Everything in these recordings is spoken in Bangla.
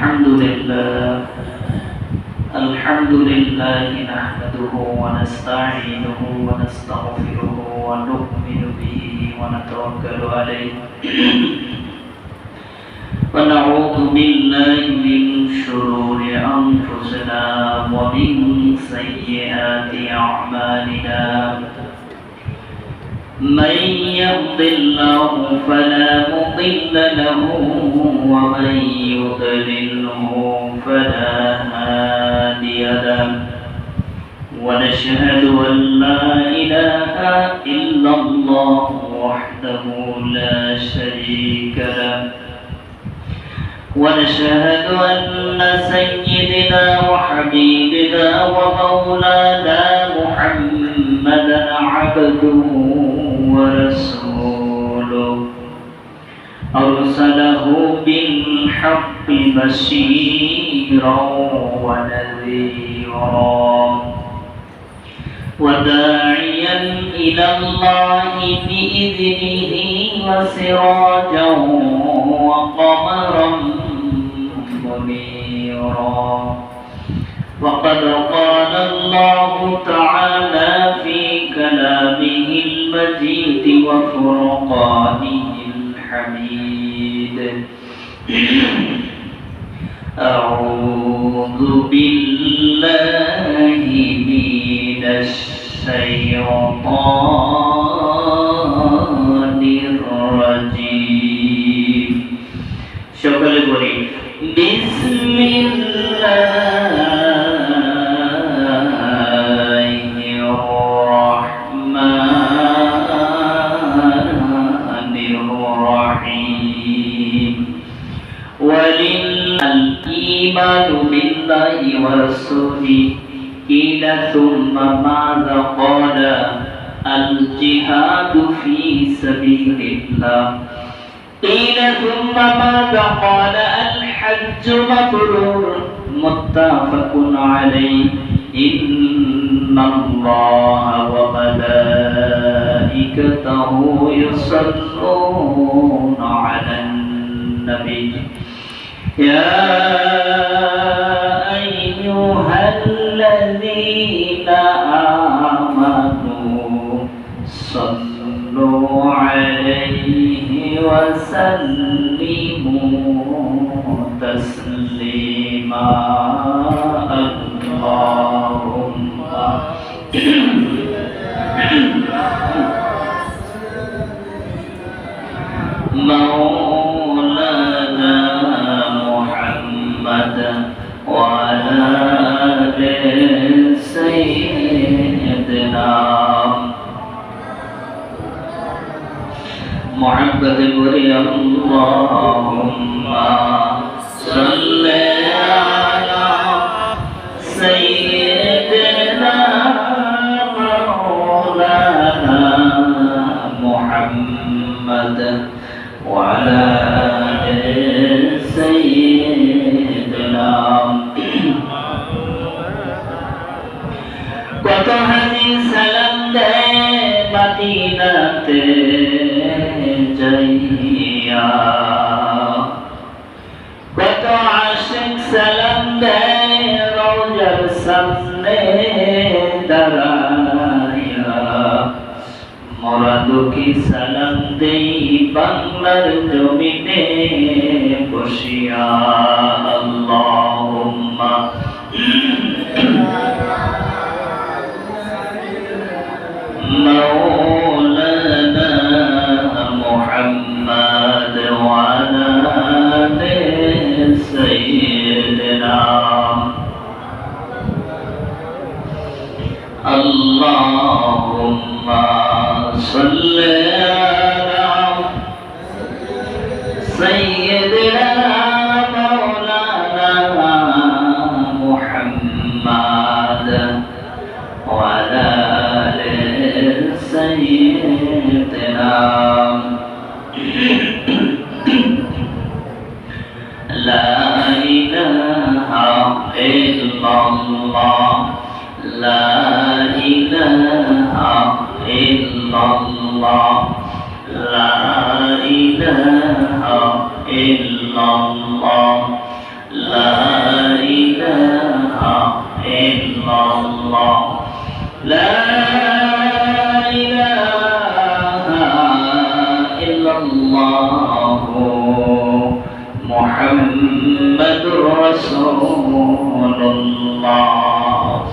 الحمد لله نحمده ونستعينه ونستغفره ونؤمن به ونتوكل عليه ونعوذ بالله من شرور أنفسنا ومن سيئات أعمالنا من يهد الله فلا مضل له ومن يضلله فلا هادي له ونشهد أن لا إله إلا الله وحده لا شريك له ونشهد أن سيدنا وحبيبنا ومولانا محمدا عبده ورسوله أرسله بالحق بشيرا ونذيرا وداعيا إلى الله بإذنه وسراجا وقمرا منيرا وقد قال الله تعالى في كلامه المجيد وفرقانه الحميد أعوذ بالله من الشيطان الرجيم شكرا لكم بسم الله الرحمن الرحيم وللإيمان بالله ورسوله قيل ثم ماذا قال الجهاد في سبيل الله قيل ثم ماذا قال الحج مبرور متفق عليه إن الله وملائكته يصلون على النبي يا أيها الذين آمنوا صلوا عليه وسلموا تسليما اللهم مولانا محمد وعلى آل سيدنا محمد اللهم صل على سيدنا مولانا محمد وعلى آل سيدنا কত হাজি সালাম দেয় মদিনাতে যাইয়া কত আশিক সালাম দেয় রওজার সামনে দাঁড়াইয়া মোরা দুঃখী সালাম দেই বাংলার জমিনে বসিয়া আল্লাহুম্মা مولانا محمد وعلى آل سيدنا اللهم صل على سيدنا مولانا محمد وعلى سيدنا لا إله إلا الله لا إله إلا الله لا إله إلا الله লা ইলাহা ইল্লাল্লাহ লা ইলাহা ইল্লাল্লাহ মুহাম্মাদুর রাসূলুল্লাহ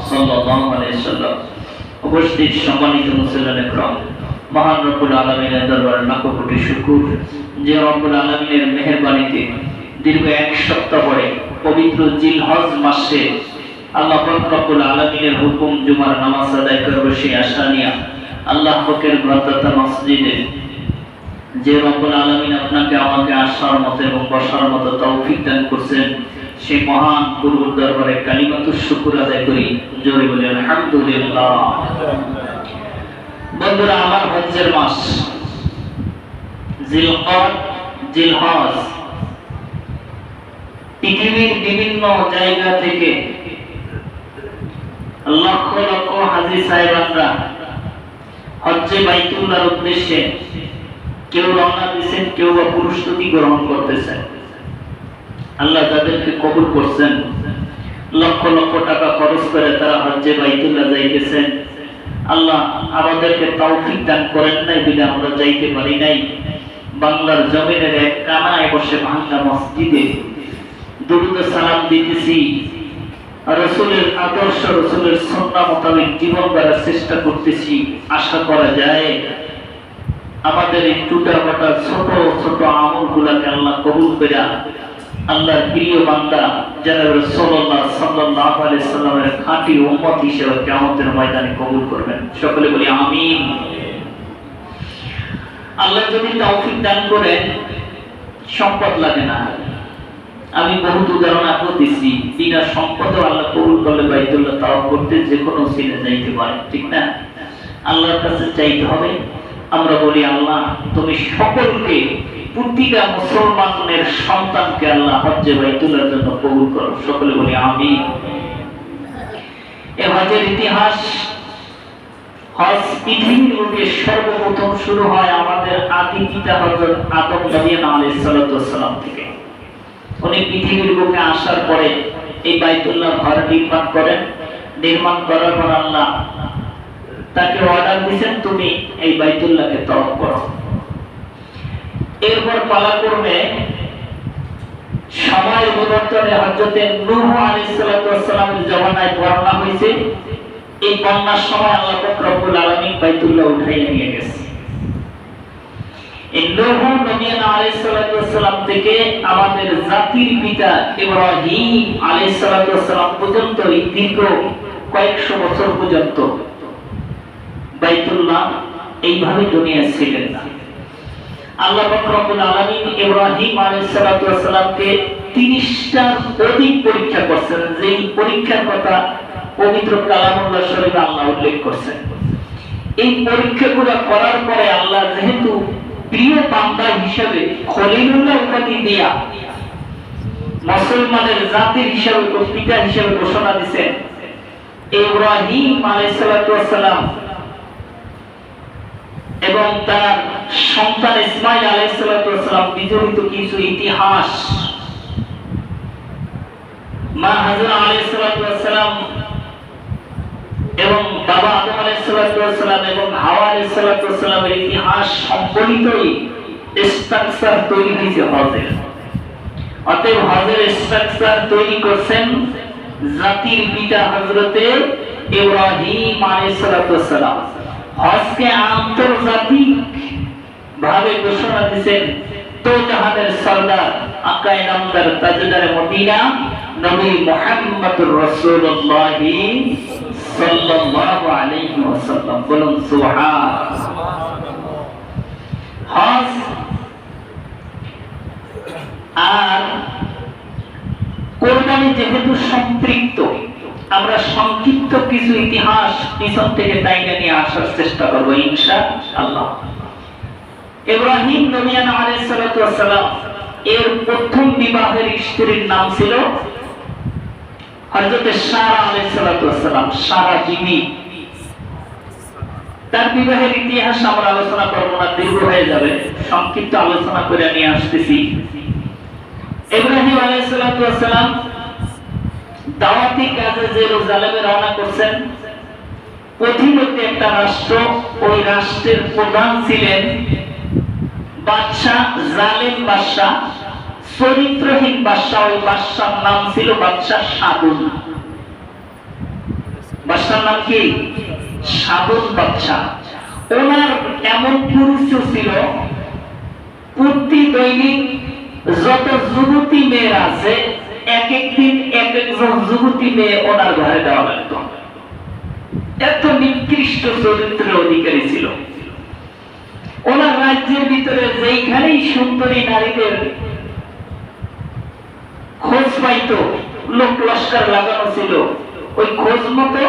সাল্লাল্লাহু আলাইহি ওয়াসাল্লাম। উপস্থিত সম্মানিত মুসলিম একরাম, মহান রব্বুল আলামিনের দরবারে লাখো কোটি শুকর যে রব্বুল আলামিনের মেহেরবানিতে দীর্ঘ এক সপ্তাহ পরে পবিত্র জিলহজ মাসে আল্লাহ পাক রব্বুল আলামিনের হুকুম জুমার নামাজ আদায় করে বসে আশা নিয়া আল্লাহ পাকের ঘর তথা মসজিদে যে রব্বুল আলামিন আপনাকে আমাকে আসার মতো এবং বসার মতো তৌফিক দান করছেন, সেই মহান গুরুর দরবারে কালিমাতুশ শুকর আদায় করি। জোরে বলি আলহামদুলিল্লাহ। বন্ধুরা, আমার হজ্জের মাস জিলকদ, জিলহজ, পৃথিবীর বিভিন্ন জায়গা থেকে লক্ষ লক্ষ হাজী সাহেবানরা হজ্জে বাইতুল্লাহর উদ্দেশ্যে কেউ রওনা দিয়েছেন, কেউ বা প্রস্তুতি গ্রহণ করতেছেন। আল্লাহ তাদেরকে কবুল করছেন। লক্ষ লক্ষ টাকা খরচ করে তারা হজ্জে বাইতুল্লাহ যাইতেছেন। আল্লাহ আমাদেরকে তৌফিক দান করেন নাই বলে আমরা যাইতে পারি নাই। বাংলার জমিনের এক কানায় বসে ভাঙ্গা মসজিদে দুরূদ সালাম দিতেছি, রাসূলের আদর্শ, রাসূলের সুন্নাহ মোতাবেক জীবন গড়ার চেষ্টা করতেছি। আশা করা যায় আমাদের এই টুটাফাটা ছোট ছোট আমলগুলোকে আল্লাহ কবুল করে আল্লাহর প্রিয় বান্দা জনাব রাসূলুল্লাহ সাল্লাল্লাহু আলাইহি সাল্লামের খাঁটি উম্মত হিসেবে কিয়ামতের ময়দানে কবুল করবেন। সকলে বলি আমিন। আল্লাহ যদি তৌফিক দান করেন, সম্পদ লাগে না। আমি বহুত উদাহরণ আপনাকে দিছি, বিনা সম্পদও আল্লাহ কবুল করলে বাইতুল্লাহ তাওয়াফ করতে যে কোনো সিনে যাইতে পারে, ঠিক না? আল্লাহর কাছে চাইতে হবে। আমরা বলি আল্লাহ তুমি সকলকে, প্রতিটা মুসলমানের সন্তানকে আল্লাহ হজ্জে বাইতুল্লাহর জন্য কবুল করো। সকলে বলি আমিন। এই হজ্জের ইতিহাস, হজ পৃথিবীর বুকে সর্বপ্রথম শুরু হয় আমাদের আদি পিতা হযরত আদম আলাইহিস সালাম থেকে। উনি পৃথিবীর বুকে আসার পরে এই বাইতুল্লাহ ঘর নির্মাণ করেন। নির্মাণ করার পর আল্লাহ তাকে অর্ডার দিয়েছেন, তুমি এই বাইতুল্লাহকে তওয়াফ করো। এরপর পালাক্রমে সময় বিবর্তনে হযরত নূহ আলাইহিস সালামের জমানায় বন্যা হয়েছে। এই বন্যার সময় আল্লাহ পাক রব্বুল আলামিন বাইতুল্লাহ উঠাইয়া নিয়ে গেছে। এই নূহ নবী আলাইহিস সালাম থেকে আমাদের জাতির পিতা ইব্রাহিম আলাইহিস সালাম পর্যন্ত এই দীর্ঘ কয়েকশো বছর পর্যন্ত বাইতুল্লাহ এইভাবে দুনিয়ায় ছিলেন না। আল্লাহ পাক রব্বুল আলামিন ইব্রাহিম আলাইহিস সালামকে 30টার অধিক পরীক্ষা করছেন, যেই পরীক্ষার কথা পবিত্র কালামুল্লাহ শরীফে আল্লাহ উল্লেখ করছেন। এই পরীক্ষাগুলো করার পরে আল্লাহ যেহেতু প্রিয় বান্দা হিসেবে খলিলুল্লাহ উপাধি দিয়া মুসলমানের জাতির হিসেবে, পিতা হিসেবে ঘোষণা দিয়েছেন, ইব্রাহিম আলাইহিস সালাম এবং তার সন্তান ইসমাঈল আলাইহিস সালাম বিজড়িত কিছু ইতিহাস, মা হাজরা আলাইহিস সালাম এবং বাবা আদম আলাইহিস সালাম এবং হাওয়া আলাইহিস সালামের ইতিহাস সম্বলিতই স্ট্রাকচার তৈরি হয়েছে হজের। অতএব হজের স্ট্রাকচার তৈরি করছেন জাতির পিতা হযরতে ইব্রাহিম আলাইহিস সালাম। হজকে আন্তর্জাতিক ভাবে ঘোষণা দিয়েছেন তো জাহানের সরদার, আকায়ে নামদার, তাজদারে মদিনা নবী মুহাম্মদুর রাসূলুল্লাহ সাল্লাল্লাহু আলাইহি ওয়াসাল্লাম। বলুন সুবহানাল্লাহ। হজ আর কোরবানি যেহেতু সম্পৃক্ত, আমরা সংক্ষিপ্ত কিছু ইতিহাস পিছন থেকে টাইনে নিয়ে আসার চেষ্টা করব ইনশাআল্লাহ। ইব্রাহিম নবী আলাইহিস সালাম এর প্রথম বিবাহের স্ত্রীর নাম ছিল হযরত সারা আলাইহিস সালাম, সারা বিবি। তার বিবাহের ইতিহাস আমরা আলোচনা করব না, দীর্ঘ হয়ে যাবে, সংক্ষিপ্ত আলোচনা করে নিয়ে আসতেছি। ইব্রাহিম ইব্রাহিম আলাইহিস সালাম দাওয়াতি কাজে জেরুজালেমে রওনা করছেন। পথিমধ্যে একটা রাষ্ট্র, ওই রাষ্ট্রের প্রধান ছিলেন বাদশাহ, জালেম বাদশাহ, চরিত্রহীন বাদশাহ। ওই বাদশার নাম ছিল বাদশাহ শাদুন। বাদশার নাম কি? শাদুন বাদশাহ। ওনার এমন পুরুষ ছিল, প্রতি দৈনিক যত যুবতী মেয়েরা আছে, এক একদিন এক একজন যুবতী মেয়ে ওনার ঘরে দেওয়া লাগতো। এত নিকৃষ্ট চরিত্রের অধিকারী ছিল। ওনার রাজ্যের ভিতরে যেইখানেই সুন্দরী নারীদের খোঁজ পাইতো, লোক লস্কর লাগানো ছিল, ওই খোঁজ মতো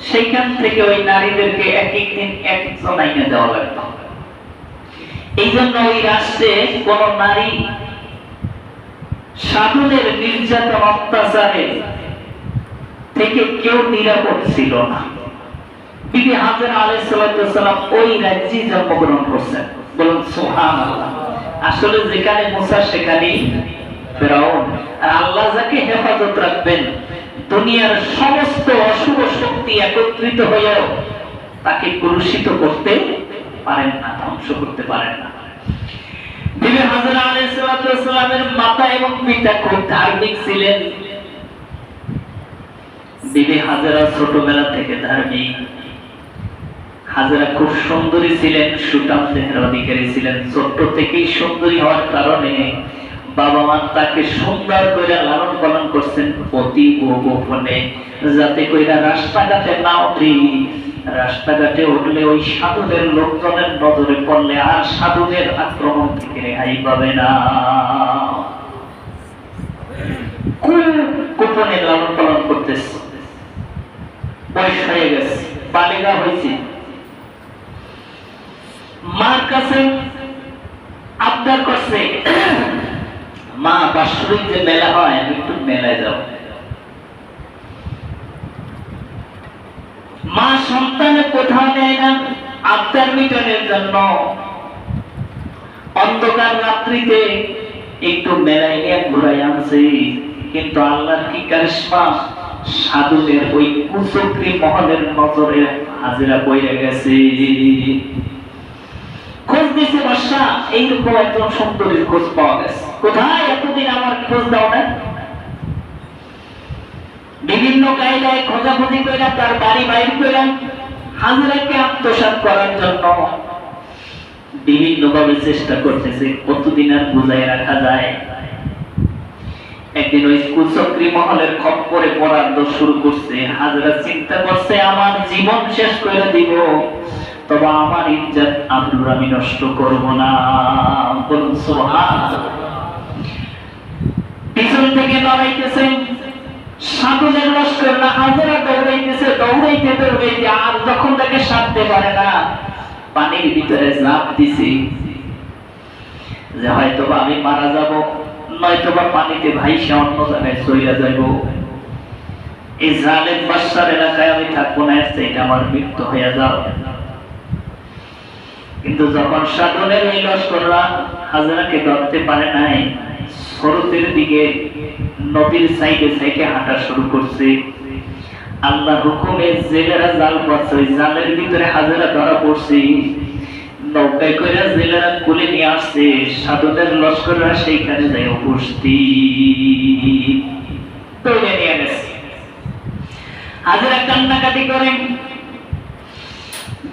সেইখান থেকে ওই নারীদেরকে এক একদিন এক একজন আইনে দেওয়া লাগতো। এই জন্য ওই রাষ্ট্রে কোন নারী শাদুনের নির্যাতন অত্যাচারে থেকে কেউ নিরাপদ ছিল না। বিবি হাজেরা আলাইহিস সালাম ওই রাজ্যে জন্মগ্রহণ করছেন। বলুন সুবহানাল্লাহ। আসলে যেখানে মুসা সেখানেই ফেরাউন। আর আল্লাহ যাকে হেফাজত রাখবেন, দুনিয়ার সমস্ত অশুভ শক্তি একত্রিত হয়েও তাকে কলুষিত করতে পারেন না, ধ্বংস করতে পারেন না। বিবি হাজেরা আলাইহিস সালামের মাতা এবং পিতা খুব ধার্মিক ছিলেন। বিবি হাজেরা ছোটবেলা থেকে ধার্মিক। হাজেরা খুব সুন্দরী ছিলেন, সুঠাম দেহের অধিকারী ছিলেন। ছোট্ট থেকেই সুন্দরী হওয়ার কারণে বাবা মা তাকে সুন্দর করে লালন পালন করছেন অতি গোপনে, যাতে কইরা রাস্তাঘাটে না উঠি। রাস্তাঘাটে উঠলে ওই সাধুদের লোকজনের নজরে পড়লে আর সাধুদের আক্রমণ থেকে রেহাই পাবে না। গোপনে লালন পালন করতেছে। বয়স হয়ে গেছে, বালিকা হয়েছে। মার কাছে আবদার করছে, মা বাৎসরিক যে মেলা হয়, আমি একটু মেলায় যাব। মা সন্তানের কোথাও নেয় না, আবদার মিটানোর জন্য অন্ধকার রাত্রিতে একটু মেলায় নিয়ে ঘুরাই আনছে। কিন্তু আল্লাহর কি কারিশমা, সাধুদের ওই কুচক্রী মহলের নজরে হাজেরা বইরে গেছে। খোঁজ দিয়েছে বাদশা, এইরকম একজন সুন্দরীর খোঁজ পাওয়া গেছে। কোথায়? এতদিন আমার খোঁজ দাও না। বিভিন্ন কায়দায় খোঁজাখুঁজি করে তার বাড়ি বাইর করে হাজেরাকে আত্মসাৎ করার জন্য বিভিন্ন ভাবে চেষ্টা করতেছে, কতদিন আর বুঝাই রাখা যায়। একদিন ওই কুচক্রী মহলের খপ্পরে পড়ার দোষ শুরু করছে। হাজেরা চিন্তা করছে, আমার জীবন শেষ করে দিব, তবে আমার ইজ্জত আব্রুর আমি নষ্ট করব না। বলুন সুবহানাল্লাহ। পিছন থেকে লড়াইতেছে সাধুদের লস্কর, না হাজেরা দৌড়াইতেছে, দৌড়াইতে আর যখন তাকে সাধতে পারে না, পানির ভিতরে ঝাঁপ দিছে যে হয়তো আমি মারা যাব, নয়তো বা পানিতে ভাইসে অন্য জায়গায় চলে যাব। এই জালেম বাদশার এলাকায় আমি থাকবো না, এটা আমার মৃত্যু হয়ে যাও। কিন্তু যখন সাধনের এই লস্কররা হাজেরাকে ধরতে পারে নাই, স্রোতের দিকে নদীর সাইডে সাইডে হাঁটা শুরু করছে। আল্লাহর হুকুমে জেলেরা জাল পাচ্ছে, ওই জালের ভিতরে হাজেরা ধরা পড়ছে। নৌকায় করে জেলেরা কুলে নিয়ে আসছে, সাধুদের লস্কররা সেইখানে যায় উপস্থিত, তুলে নিয়ে গেছে। হাজেরা কান্নাকাটি করে,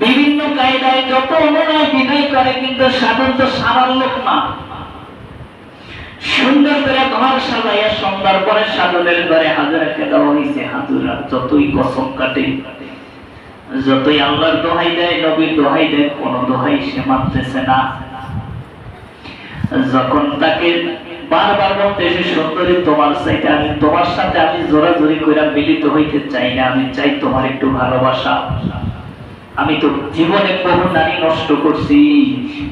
বিভিন্ন কায়দায় যত অনুনয় বিনয় করে, কিন্তু সাধন তো সারার লোক না। সুন্দর করে ঘর সাজাইয়া সন্ধ্যার পরে সাধনের ঘরে হাজেরাকে দেওয়া হয়েছে। হাজেরা যতই কসম কাটে, যতই আল্লাহর দোহাই দেয়, নবীর দোহাই দেয়, কোন দোহাই সে মানতেছে না। যখন তাকে বারবার বলতেছে, সুন্দরী তোমার চাইতে আমি, তোমার সাথে আমি জোরাজোরি করে মিলিত হইতে চাই না, আমি চাই তোমার একটু ভালোবাসা। আমি তো জীবনে বহু নারী নষ্ট করছি,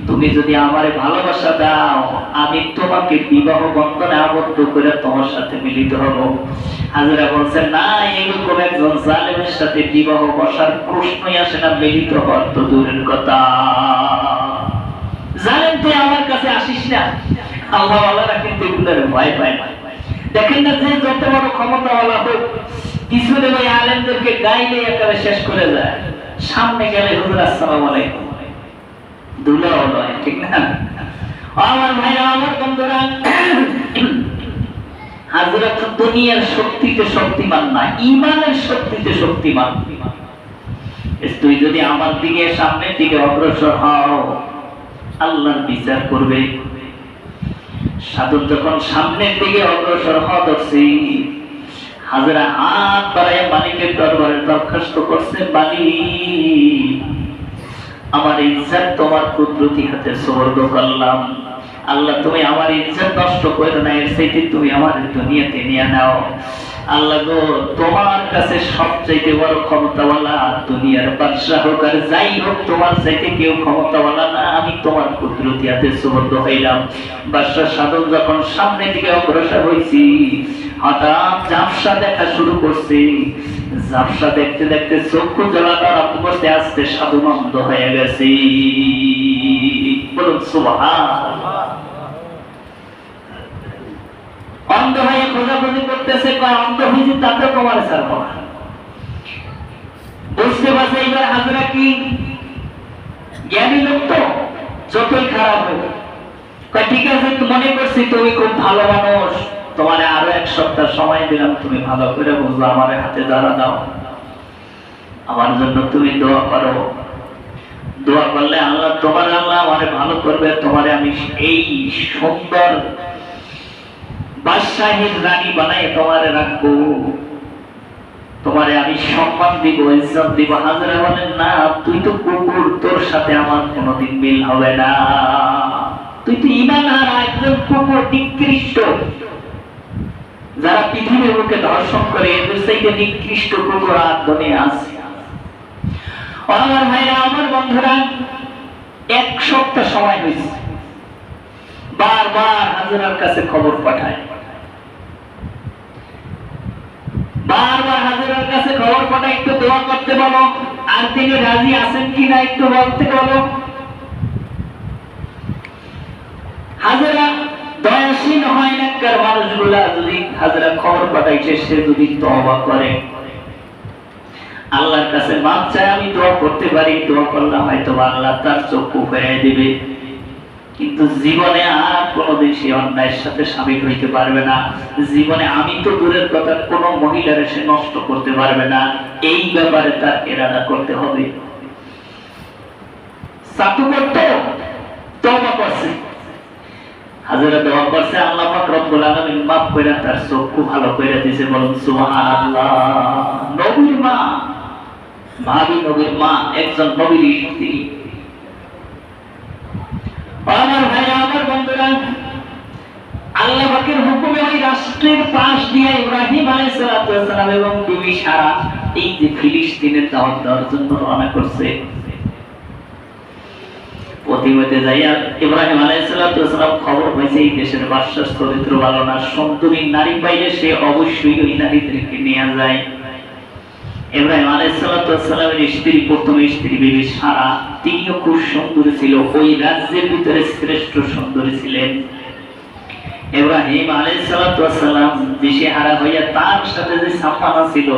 তুমি যদি আমারে ভালোবাসা দাও, আমি তোমাকে বিবাহ বন্ধনে আবদ্ধ করে তোমার সাথে মিলিত হব। হাজেরা বলছে, না, এরকম একজন জালেমের সাথে বিবাহ বসার প্রশ্নই আসে না, মিলিত হওয়ার তো দূরের কথা। জালেম তুই আমার কাছে আসিস না, আল্লাহওয়ালারা কিন্তু এগুলোর ভয় পায় না। দেখেন না যে যত বড় ক্ষমতাওয়ালা হোক পিছনে ওই আলেমদেরকে গাইলে একেবারে শেষ করে যায়, সামনে গেলে হুজুর আসসালামু আলাইকুম দুলাও নয়, ঠিক না? আমার ভাইরা, আমার বন্ধুরা, হযরত দুনিয়ার শক্তিতে শক্তিমান না, ঈমানের শক্তিতে শক্তিমান। তুই যদি আমার দিকে সামনের দিকে অগ্রসর হও, আল্লাহর বিচার করবে। সাধু যখন সামনের দিকে অগ্রসর হওয়া ধরছে, হাজরা হাত বাড়াইয়া মালিকের দরবারে দরখাস্ত করছে, মালিক আমার ইজ্জত তোমার কুদরতি হাতে সুপর্দ করলাম। আল্লাহ তুমি আমার ইজ্জত নষ্ট করো না, এর চাইতে তুমি আমার দুনিয়াতে নিয়ে নাও। আল্লাহ গো, তোমার কাছে সবচাইতে বড় ক্ষমতাওয়ালা দুনিয়ার বাদশা হোক আর যাই হোক, তোমার চাইতে কেউ ক্ষমতাওয়ালা না, আমি তোমার কুদরতি হাতে সুপর্দ হইলাম। বাদশা সাধন যখন সামনের দিকে অগ্রসর হয়েছি, হঠাৎ ঝাপসা দেখা শুরু করছে। ঝাপসা দেখতে দেখতে চক্ষু জ্বালানো আরম্ভ করতে, আসতে সাধু অন্ধ হয়ে গেছে। বলুন সুবহানাল্লাহ। অন্ধ হয়ে খোঁজাখুঁজি করতেছে, কয় অন্ধ হয়েছে তাতে তোমার ছাড়বো না। বুঝতে পারছে এবার হাজরা কি জ্ঞানী লোক, তো যতই খারাপ হোক, কয় ঠিক আছে, মনে করছি তুমি খুব ভালো মানুষ, তোমার আরো এক সপ্তাহ সময় দিলাম, তুমি ভালো করে বুঝলো, আমার হাতে ধরা দাও, আমার জন্য তুমি দোয়া করো। দোয়া করলে আল্লাহ আমারে ভালো করবে, তোমারে আমি এই সুন্দর বাদশাহীর রানী বানাই তোমারে রাখবো, তোমারে আমি সম্মান দিব, ইজ্জত দিব। হাজরা বলেন, না তুই তো কুকুর, তোর সাথে আমার কোনোদিন মিল হবে না, তুই তো ঈমানহারা একজন কুকুর, নিকৃষ্ট। যারা পৃথিবীর বুকে ধর্ষণ করে, এদের চাইতে নিকৃষ্ট কুকুর আর দুনিয়া আছে। আমার ভাইরা, আমার বন্ধুরা, এক সপ্তাহ সময় হয়েছে, বারবার হাজরার কাছে খবর পাঠায়, বারবার হাজরার কাছে খবর পাঠায়, একটু দোয়া করতে বলো, আর তিনি রাজি আছেন কিনা একটু বলতে বলো। হাজরা দয়াশীল হয় না, কার মানুষগুলা যদি হাজরা খবর পাঠাইছে, সে যদি তওবা করে, আল্লাহর কাছে মাপ চায়, আমি দোয়া করতে পারি, দোয়া করলে হয়তো আল্লাহ তার চক্ষু ফেরাই দিবে, কিন্তু জীবনে আর কোনোদিন সে অন্যায়ের সাথে সামিল হইতে পারবে না। জীবনে আমি তো দূরের কথা, কোনো মহিলার সে নষ্ট করতে পারবে না, এই ব্যাপারে তার ইরাদা করতে হবে। সাতু করতে তওবা করছে, হাজরা দোয়া করছে, আল্লাহ পাক রব্বুল আলামিন মাফ করে তার চক্ষু ভালো করে দিয়েছে। বলুন সুবহানাল্লাহ। নবীর মা, ভাবি নবীর মা, একজন নবীর স্ত্রী। আমার ভাইরা, আমার বন্ধুরা, আল্লাহ পাকের হুকুমে ওই রাষ্ট্রের পাশ দিয়ে ইব্রাহিম আলাইহিস সালাম এবং বিবি সারা এই যে ফিলিস্তিনের দাওয়াত দেওয়ার জন্য রওনা করছে। প্রতিমধ্যে যাইয়া ইব্রাহিম আলাইহিস সালাম খবর পাইছে এই দেশের বাদশার চরিত্র ভালো না, সুন্দরী নারী পাইলে সে অবশ্যই ওই নারীদেরকে নিয়ে যায়। ইব্রাহিম আলাইহিস সালামের স্ত্রী, প্রথম স্ত্রী বিবি সারা, তিনিও খুব সুন্দরী ছিল, ওই রাজ্যের ভিতরে শ্রেষ্ঠ সুন্দরী ছিলেন। ইব্রাহিম আলাইহিস সালাম দিশেহারা হইয়া তার সাথে যে সাফানা ছিল,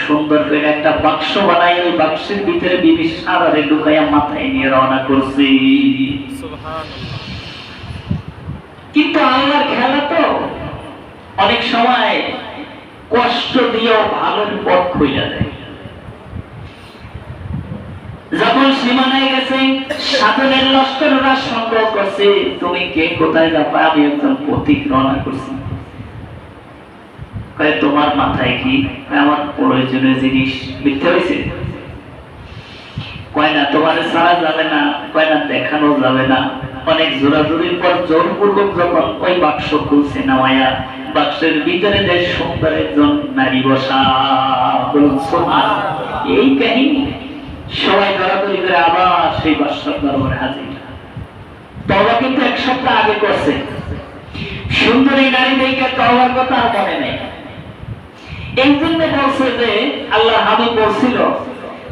সুন্দর করে একটা বাক্স বানাই ওই বাক্সের ভিতরে বিবি সারারে ঢুকাইয়া মাথায় নিয়ে রওনা করছি। সুবহানাল্লাহ। কিন্তু আল্লাহর খেলা তো অনেক সময় কষ্ট দিয়েও ভালোর পথ খুইলা দেয়। যখন সীমানায় গেছে, সাধনের লস্কররা সংগ্রহ করছে, তুমি কে, কোথায় যাবা? আমি একজন পথিক, রওনা করছি। কয় তোমার মাথায় কি? আমার প্রয়োজনীয় জিনিস। মিথ্যা হয়েছে? কয় না তোমার ছাড়া যাবে না, কয় না দেখানো যাবে না। অনেক জোরাজোরির পর জোরপূর্বক যখন ওই বাক্স খুলছে, নামায়া বাক্সের ভিতরে যে সুন্দর একজন নারী বসা। বলুন সুবহানাল্লাহ। এই কাহিনী সবাই দরাদরি করে আবার সেই বাদশার দরবারে হাজির। তওবা কিন্তু এক সপ্তাহ আগে করছে, সুন্দরী নারী দেখে তওবার কথা আর মনে নেই। এই জন্য বলছে যে আল্লাহ হাবিব বলছিল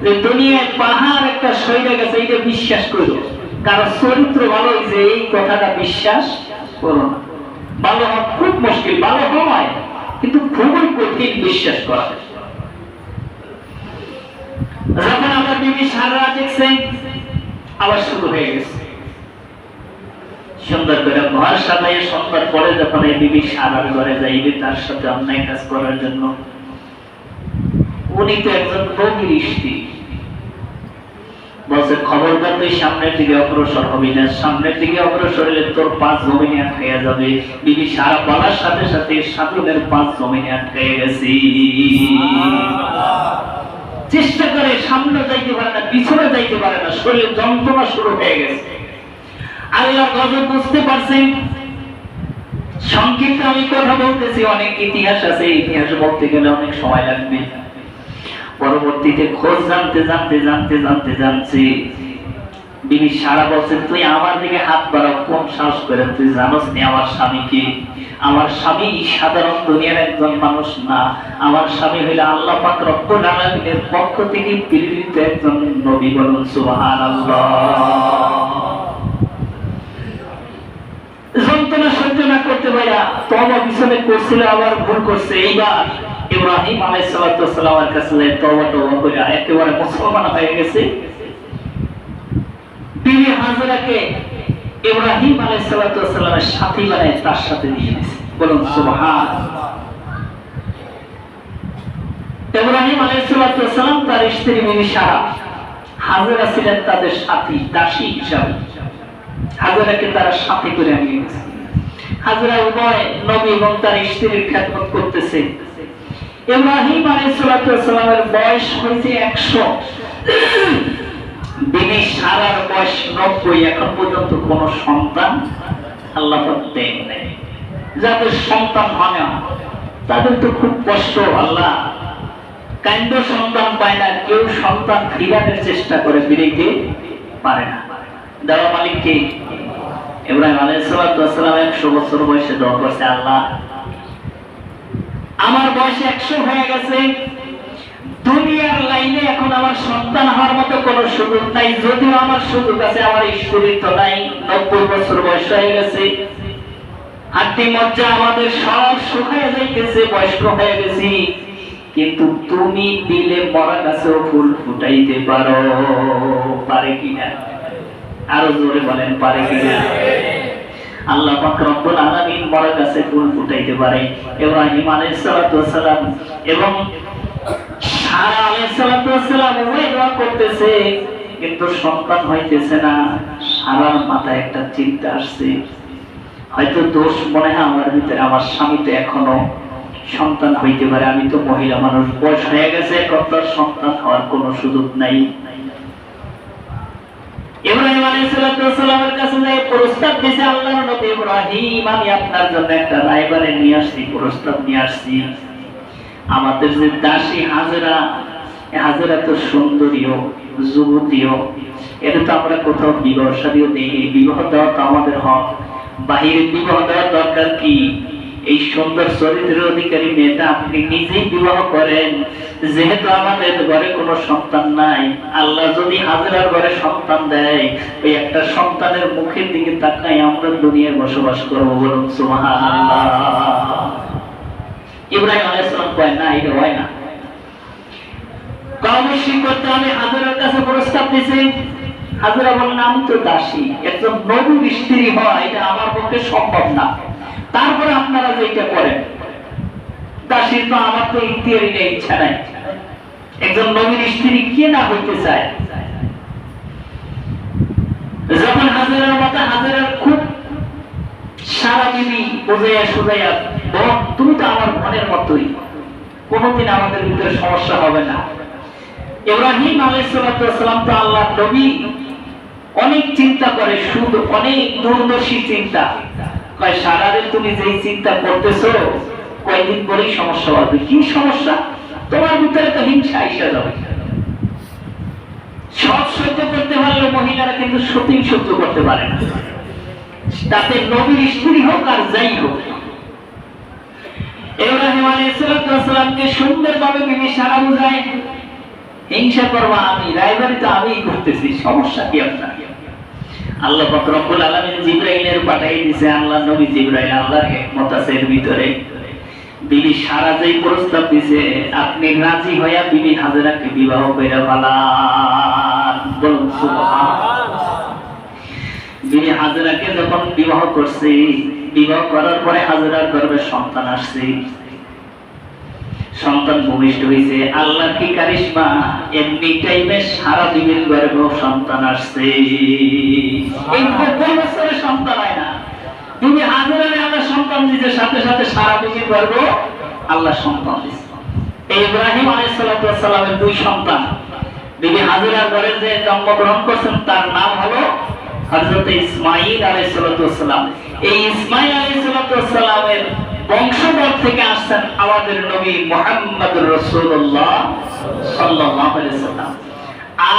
যে দুনিয়ায় পাহাড় একটা সইরে গেছে, এইটা বিশ্বাস করো, কারণ চরিত্র ভালো হয়েছে, এই কথাটা বিশ্বাস করো না। ভালো হওয়া খুব মুশকিল, ভালো হয় কিন্তু খুবই কঠিন বিশ্বাস করা। যখন আমার বিবি সারা রাত দেখছেন আবার শুরু হয়ে গেছে, সুন্দর করে ঘর সাজাইয়ে সন্ধ্যার পরে যখন এই বিবি সারার ঘরে যাইবে তার সাথে অন্যায় কাজ করার জন্য, উনি তো একজন নবীর স্ত্রী, বলছে খবরদার তুই সামনের দিকে অগ্রসর হবি না, সামনের দিকে অগ্রসর হলে তোর 5 জমিনে আটকাইয়া যাবে। বিবি সারা বলার সাথে সাথে সাধুদের 5 জমিনে আটকাইয়া গেছি। চেষ্টা করে সামনে যাইতে পারে না, পিছনে যাইতে পারে না, শরীরে যন্ত্রণা শুরু হয়ে গেছে। আল্লাহ গজব বুঝতে পারছেন। সংক্ষিপ্ত আমি কথা বলতেছি, অনেক ইতিহাস আছে, ইতিহাস বলতে গেলে অনেক সময় লাগবে। পরবর্তীতে খোঁজ জানতে বিবি সারা বলছে তুই আমার দিকে হাত বাড়াও, কোন সাহস করে? তুই জানোস নি আমার স্বামী কি? আমার স্বামী সাধারণ দুনিয়ার একজন মানুষ না, আমার স্বামী হইল আল্লাহ পাক রব্বুল আলামিনের পক্ষ থেকে প্রেরিত একজন নবী। বলুন সুবহানাল্লাহ। যন্ত্রণা সহ্য না করতে পারা তওবা পিছনে করছিল, আবার ভুল করছে। এইবার ইব্রাহিম আলাইহিস সালামের কাছে তওবা করে একেবারে মুসলমান হয়ে গেছে। বিবি হাজরাকে ইব্রাহিম আলাইহিস সালামের সাথী বানায় তার সাথে নিয়ে গেছে। বলুন সুবহানাল্লাহ। ইব্রাহিম আলাইহিস সালাম তার স্ত্রী বিবি সারা, হাজরা ছিলেন তাদের সাথী, দাসী হিসাবে। হাজরাকে তারা সাথে করে নিয়ে গেছে। হাজরা উভয় নবী এবং তার স্ত্রীর খেদমত করতেছে। ইব্রাহিম আলাইহিস সালামের বয়স হয়েছে 100, বিবি সারার বয়স 90। এখন পর্যন্ত কোন সন্তান আল্লাহ পাক দেন নাই। যাদের সন্তান হয় না তাদের তো খুব কষ্ট। আল্লাহ কান্দ সন্তান পায় না, কেউ সন্তান ফিরানোর চেষ্টা করে, ফিরাইতে পারে না। দেওয়া মালিক কে? ইব্রাহিম আলাইহিস সালাম 100 বছর বয়সে দোয়া করছে, আল্লাহ আমার বয়স 100 হয়ে গেছে, দুনিয়ার লাইনে এখন আমার সন্তান হওয়ার মতো কোনো সুযোগ নাই। যদিও আমার সুযোগ আছে, আমার স্ত্রীর তো নাই, 90 বছর বয়স হয়ে গেছে, হাড্ডি মজ্জা আমাদের সব শুকায় যাইতেছে, বয়স্ক হয়ে গেছি, কিন্তু তুমি দিলে মরা গাছেও ফুল ফুটাইতে পারো। পারে কিনা? আরো জোরে বলেন, পারে কিনা? আল্লাহ পাক রব্বুল আলামিন মরা গাছে ফুল ফুটাইতে পারে। ইব্রাহিম আলাইহিস সালাম এবং সারা আলাইহিস সালাম ওই দোয়া করতেছে, কিন্তু সন্তান হইতেছে না। সারার মাথায় একটা চিন্তা আসছে, হয়তো দোষ মনে হয় আমার ভিতরে, আমার স্বামী তো এখনো সন্তান হইতে পারে, আমি তো মহিলা মানুষ, বয়স হয়ে গেছে, এখন তো সন্তান হওয়ার কোনো সুযোগ নাই। ইব্রাহিম আলাইহিস সালামের কাছে যায় প্রস্তাব দিয়েছে, আল্লাহর নবী ইব্রাহিম আমি আপনার জন্য একটা রায়বারে নিয়ে আসছি, প্রস্তাব নিয়ে আসছি। আমাদের যে দাসী হাজেরা, হাজেরা তো সুন্দরীও যুবতীও, এটা তো আমরা কোথাও বিবাহ শাদীও দেই, বিবাহ দেওয়া তো আমাদের হক, বাহিরে বিবাহ দেওয়ার দরকার কি? এই সুন্দর চরিত্রের অধিকারী মেয়েটা আপনি নিজেই বিবাহ করেন। যেহেতু আমাদের ঘরে কোনো সন্তান নাই, আল্লাহ যদি হাজেরার ঘরে সন্তান দেয়, ওই একটা সন্তানের মুখের দিকে তাকাই আমরা দুনিয়ায় বসবাস করবো। বলুন সুবহানাল্লাহ। ইব্রাহিম আলাইহিস সালাম কয় না, এটা হয় না, অবশ্যই করতে হবে। হাজেরার কাছে প্রস্তাব দিয়েছে, হাজেরা বলেন আমি তো দাসী, একজন নবীর স্ত্রী হওয়া এটা আমার পক্ষে সম্ভব না, তারপরে আপনারা যেটা করেন। দাসীর তো আমার তো ইখতিয়ারি নেই, ইচ্ছা নাই, একজন নবীর স্ত্রী কে না হইতে চায়। যখন হাজেরার মাথা, হাজেরার খুব সারা বিবি বোঝাইয়া সোজাইয়া, বোন তুমি তো আমার বোনের মতোই, কোনোদিন আমাদের ভিতরে সমস্যা হবে না। ইব্রাহিম আলাইহিস সালাম তো আল্লাহর নবী, অনেক চিন্তা করে, শুধু অনেক দূরদর্শী চিন্তা। কয় সারাদিন তুমি যেই চিন্তা করতেছো, কয়েকদিন পরেই সমস্যা হবে। কি সমস্যা? তোমার ভিতরে তো হিংসা আইসা যাবে। সব সহ্য করতে পারলে মহিলারা কিন্তু সতীন সহ্য করতে পারে না, তাতে নবীর স্ত্রী হোক আর যাই হোক। ইব্রাহিম আলাইহিস সালামকে সুন্দরভাবে বিবি সারা বুঝায়, হিংসা করবা আমি, রায়বাড়ি তো আমিই করতেছি, সমস্যা কি আপনার? আল্লাহ পাক রব্বুল আলামিন জিবরাইলের পাঠাই দিয়েছে। আল্লাহ নবী জিবরাইল, আল্লাহর হিকমত আছে এর ভিতরে। বিবি সারা যেই প্রস্তাব দিছে, আপনি রাজি হইয়া বিবি হাজেরাকে বিবাহ কইরা ফেলান। বলুন সুবহানাল্লাহ। বিবি হাজেরাকে যখন বিবাহ করছে, বিবাহ করার পরে হাজেরার গর্ভে সন্তান আসছে, সন্তান ভূমিষ্ঠ হয়েছে। আল্লাহর কি কারিশমা, এমনি টাইমে সারা বিবির গর্ভে সন্তান আসছে। এই 90 বছরের সন্তান হয় না, বিবি হাজেরারে আল্লাহ সন্তান দিতে, সাথে সাথে সারা বিবির গর্ভে আল্লাহ সন্তান দিয়েছে। ইব্রাহিম আলাইহিস সালামের 2 সন্তান বিবি হাজেরার ঘরে যে জন্মগ্রহণ করছেন, তার নাম হলো হযরত ইসমাঈল আলাইহিস সালাম। এই ইসমাঈল আলাইহিস সালামের বংশধর থেকে আসছেন আমাদের নবী মুহাম্মদুর রাসূলুল্লাহ সাল্লাল্লাহু আলাইহি ওয়াসাল্লাম।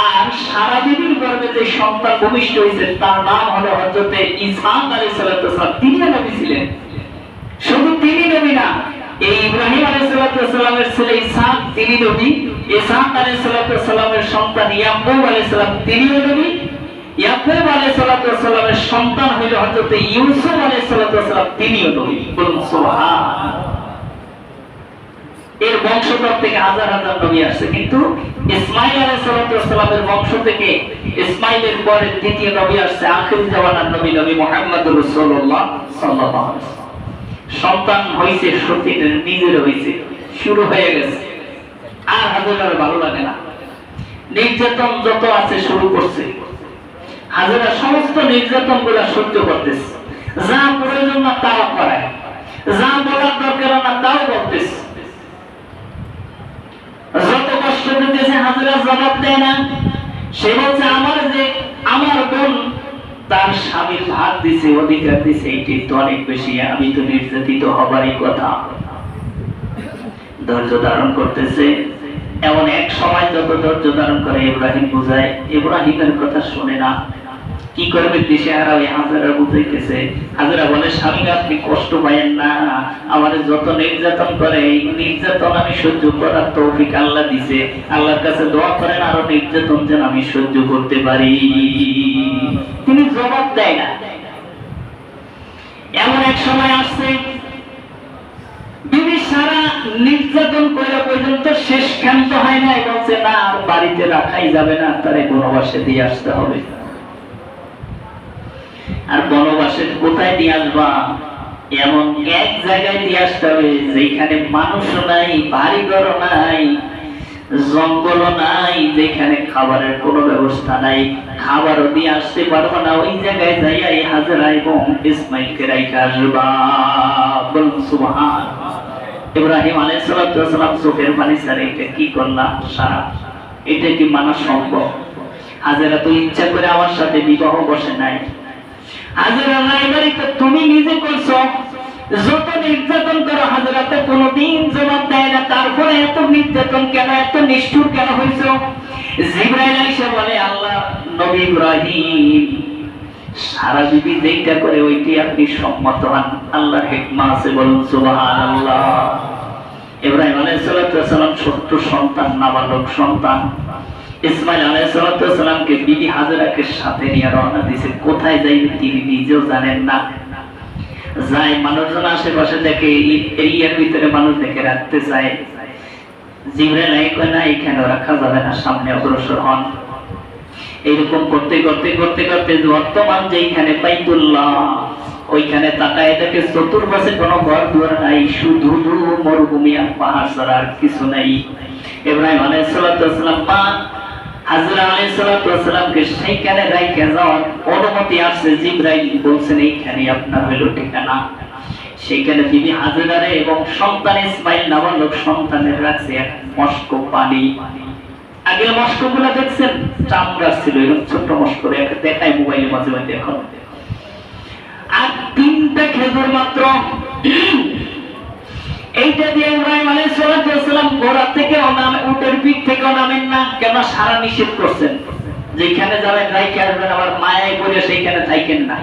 আর সারা বিবির গর্ভে যে সন্তান ভূমিষ্ঠ হয়েছে, তার নাম হলো হযরত ইসহাক আলাইহিস সালাম। তিনি নবী ছিলেন। শুধু তিনি নবী না, এই ইব্রাহিম আলাইহিস সালামের ছেলে ইসহাক তিনি নবী। ইসহাক আলাইহিস সালামের সন্তান ইয়াকুব আলাইহিস সালাম তিনিও নবী। ইয়াকুব আলাইহিস সালামের সন্তান হলো হযরত ইউসুফ আলাইহিস সালাম, তিনিও নবী। বলুন সুবহানাল্লাহ। এর বংশধর থেকে হাজার হাজার নবী আসছে, কিন্তু ইসমাঈল আলাইহিস সালামের বংশ থেকে ইসমাঈলের পরে দ্বিতীয় নবী আসছে, আখির জামানার নবী, নবী মুহাম্মদুর রাসূলুল্লাহ সাল্লাল্লাহু আলাইহি ওয়াসাল্লাম। সন্তান হইছে, সতীনের নিজের হইছে, শুরু হয়ে গেছে। আর হাজেরার ভালো লাগে না, নির্যাতন যত আছে শুরু করছে। হাজেরা সমস্ত নির্যাতন গুলা সহ্য করতেছে, যা প্রয়োজন না তাও করায়, যা বলার দরকার না তাও বলতেছে। যত কষ্ট দিতেছে হাজেরা জবাব দেয় না। সে বলছে আমার বোন তার স্বামীর ভাগ দিছে, অধিকার দিছে, এটি তো অনেক বেশি, আমি তো নির্যাতিত হবারই কথা। ধৈর্য ধারণ করতেছে। এমন এক সময় যত ধৈর্য ধারণ করে, ইব্রাহিম বুঝায়, ইব্রাহিমের কথা শুনে না। কি করবে দিশেহারা ওই হাজেরা বুঝাইতেছে। হাজেরা বলে, স্বামী আপনি কষ্ট পাইয়েন না, আমার যত নির্যাতন করে এই নির্যাতন আমি সহ্য করার তৌফিক আল্লাহ দিছে। আল্লাহর কাছে দোয়া করেন আরো নির্যাতন যেন আমি সহ্য করতে পারি। তিনি জবাব দেয় না। এমন এক সময় আসছে, বিবি সারা নির্যাতন করা পর্যন্ত শেষ ক্ষান্ত হয় না। বলছে না, আর বাড়িতে রাখাই যাবে না, তারে বনবাসে দিয়ে আসতে হবে। আর বনবাসে কোথায় দিয়ে আসবা? এমন এক জায়গায় দিয়ে আসতে হবে যেখানে মানুষ নাই, বাড়িঘর নাই, জঙ্গল নাই, যেখানে খাবারের কোনো ব্যবস্থা নাই, খাবারও দিয়ে আসতে পারবো না। ওই জায়গায় যাইয়া এই হাজেরা এবং ইসমাঈলকে রাইখা আসবা। বলুন সুবহানাল্লাহ। ইব্রাহিম আলাইহিস সালাম চোখের পানি ছাড়া এটা কি করলা সারা, এটা কি মানা সম্ভব? হাজেরা তো ইচ্ছা করে আমার সাথে বিবাহ বসে নাই। হাজেরা নাই বাড়িতে তুমি নিজে করছো। যত নির্যাতন করো হাজেরা তো কোনোদিন জবাব দেয় না। তারপরে এত নির্যাতন কেন, এত নিষ্ঠুর কেন হইছো? জিবরাইল এসে বলে, আল্লাহ নবী ইব্রাহিম সারা বিবি যেটা করে ওইটি আপনি সম্মত হন, আল্লাহর হিকমত আছে। বলুন সুবহানাল্লাহ। ইব্রাহিম আলাইহিস সালাম ছোট্ট সন্তান, নাবালক সন্তান ইসমাঈল আলাইহিস সালামকে বিবি হাজেরাকে সাথে নিয়ে রওনা দিয়েছে। কোথায় যাইবে তিনি নিজেও জানেন না। যাই মানুষজন আশেপাশে দেখে, এরিয়ার ভিতরে মানুষ দেখে রাখতে চায়। জিবরাইল কয় না, এখানে রাখা যাবে না, সামনে অগ্রসর হন। এইরকম করতে করতে করতে করতে বর্তমান যেখানে বাইতুল্লাহ, ওইখানে তাকায় দেখে চতুর্পাশে কোনো ঘর দুয়ার নাই, শুধু মরুভূমি আর পাহাড় ছাড়া আর কিছু নাই। ইব্রাহিম আলাইহিস সালাম মা হাজেরা আলাইহিস সালামকে সেইখানে রাইখা যাওয়ার অনুমতি আসছে। জিবরাইল বলছেন, এইখানে আপনার হলো ঠিকানা। সেইখানে বিবি হাজেরারে এবং সন্তান ইসমাঈল নাবালক সন্তানের রাখছে এক মস্ক পানি। আগে মস্কগুলা দেখছেন, চামড়া ছিল, এরকম ছোট্ট মস্ক, দেখায় মোবাইলে মাঝে মাঝে এখন। আর 3টা খেজুর মাত্র। এইটা দিয়ে ইব্রাহিম আলাইহিস সালাম ঘোড়া থেকে উটের পিঠ থেকে নামেন না। কেন? সারা নিষেধ করছেন, যেখানে যাবেন রাইখে আসবেন, আবার মায়ায় পড়ে সেইখানে থাকেন না,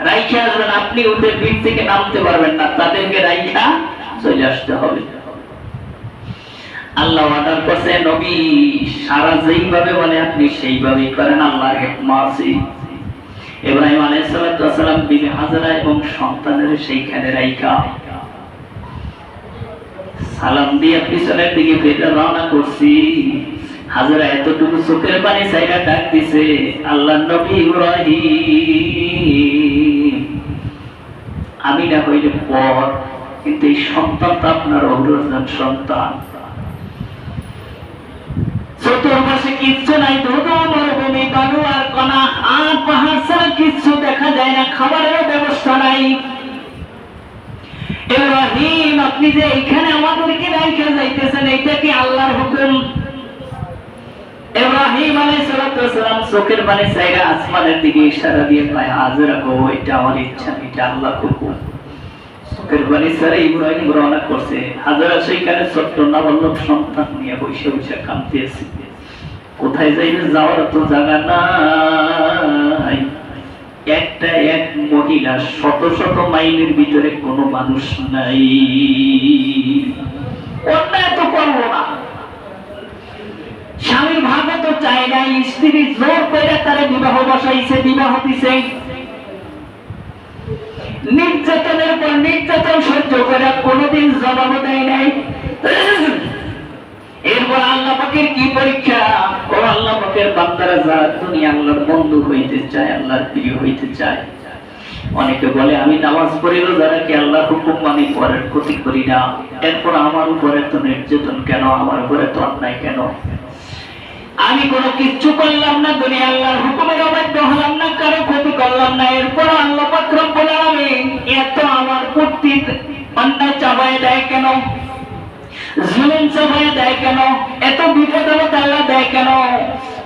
রাইখে আসবেন। আপনি উটের পিঠ থেকে নামতে পারবেন না, তাদেরকে রাইখা চলে আসতে হবে। আল্লাহ অর্ডার করছে, নবী সারা যেইভাবে বলে আপনি সেইভাবেই করেন, আল্লাহর হিকমত আছে। ইব্রাহিম আলাইহিস সালাম বিবি হাজরা এবং সন্তানের সেইখানে রাইখা সালাম দিয়ে পিছনের দিকে ফিরে রওনা করছি। হাজরা এতটুকু চোখের পানি ছাইরা ডাক দিছে, আল্লাহর নবী ইব্রাহিম, আমি না হইলে পর, কিন্তু এই সন্তানটা আপনার অগ্রজন সন্তান। চতুর্পাশে কিচ্ছু নাই, ধুধু মরুভূমি, বালু আর কণা, আর পাহাড় ছাড়া কিচ্ছু দেখা যায় না, খাবারেরও ব্যবস্থা নাই। ইব্রাহিম, আপনি যে এখানে আমাদেরকে রাইখা যাইতেছেন, এটা কি আল্লাহর হুকুম? ইব্রাহিম আলাইহিস সালাম চোখের পানি ছাইরা আসমানের দিকে ইশারা দিয়ে কয়, হাজরা গো, এটা আমার ইচ্ছা, এটা আল্লাহর হুকুম। চোখের পানি ছাইরা ইব্রাহিম রওনা করছে। হাজরা সেইখানে ছোট্ট নাবালক সন্তান নিয়ে বসে বসে কাঁদতেছে। কোথায় যাইবে, যাওয়ার তো জায়গা নাই। একটা এক মহিলা, শত শত মাইলের ভিতরে কোনো মানুষ নাই। অন্যায় তো করবো না, স্বামীর ভাবে তো চাই নাই, স্ত্রী জোর করে তারা বিবাহ বসাইছে, বিবাহ দিছে, নির্যাতনের পর নির্যাতন সহ্য করে কোনোদিন জবাব দেয় নাই। এরপর আল্লাহ পাকের কি পরীক্ষা! ও আল্লাহ পাকের বান্দারা যারা দুনিয়া আল্লাহর বন্ধু হইতে চায়, আল্লাহর প্রিয় হইতে চায়, অনেকে বলে আমি নামাজ পড়ি, রোজা রাখি, আল্লাহর হুকুম মানি, পরের ক্ষতি করি না, এরপর আমার উপরে তো নির্যাতন কেন, আমার উপরে তো অন্যায় কেন? আমি কোনো কিচ্ছু করলাম না, দুনিয়া আল্লাহর হুকুমের অবাধ্য হলাম না, কারো ক্ষতি করলাম না, এরপর আল্লাহ পাক রব্বুল আলামিন এত আমার প্রতি অন্যায় চাপায় দেয় কেন, জুলুম চাপায় দেয় কেন, এত বিপদ আল্লাহ দেয় কেন?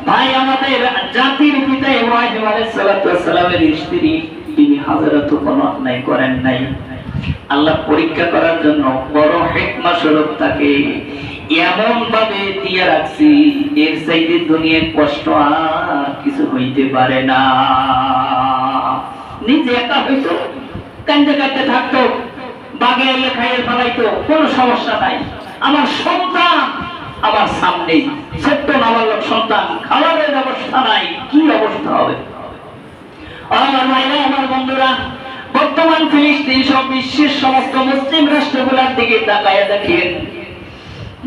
ভাই, আমাদের জাতির পিতা ইব্রাহিম আলাইহিস সালামের স্ত্রী বিবি হাজরা তো কোনো অন্যায় করেন নাই। আল্লাহ পরীক্ষা করার জন্য বড় হিকমা স্বরূপ তাকে এমন ভাবে দিয়ে রাখছি, এর চাইতে দুনিয়ার কষ্ট আর কিছু হইতে পারে না। নিজে একা হইতো, কান্দে কান্দে থাকতো, বাগে এলে খাইয়ে ফেলাইতো, কোনো সমস্যা নাই। আমার সন্তান আমার সামনেই, ছোট্ট নাবালক সন্তান, খাবারের ব্যবস্থা নাই, কি অবস্থা হবে? আমার মায়েরা, আমার বন্ধুরা, বর্তমান ফিলিস্তিন সহ বিশ্বের সমস্ত মুসলিম রাষ্ট্রগুলোর দিকে তাকায় দেখেন,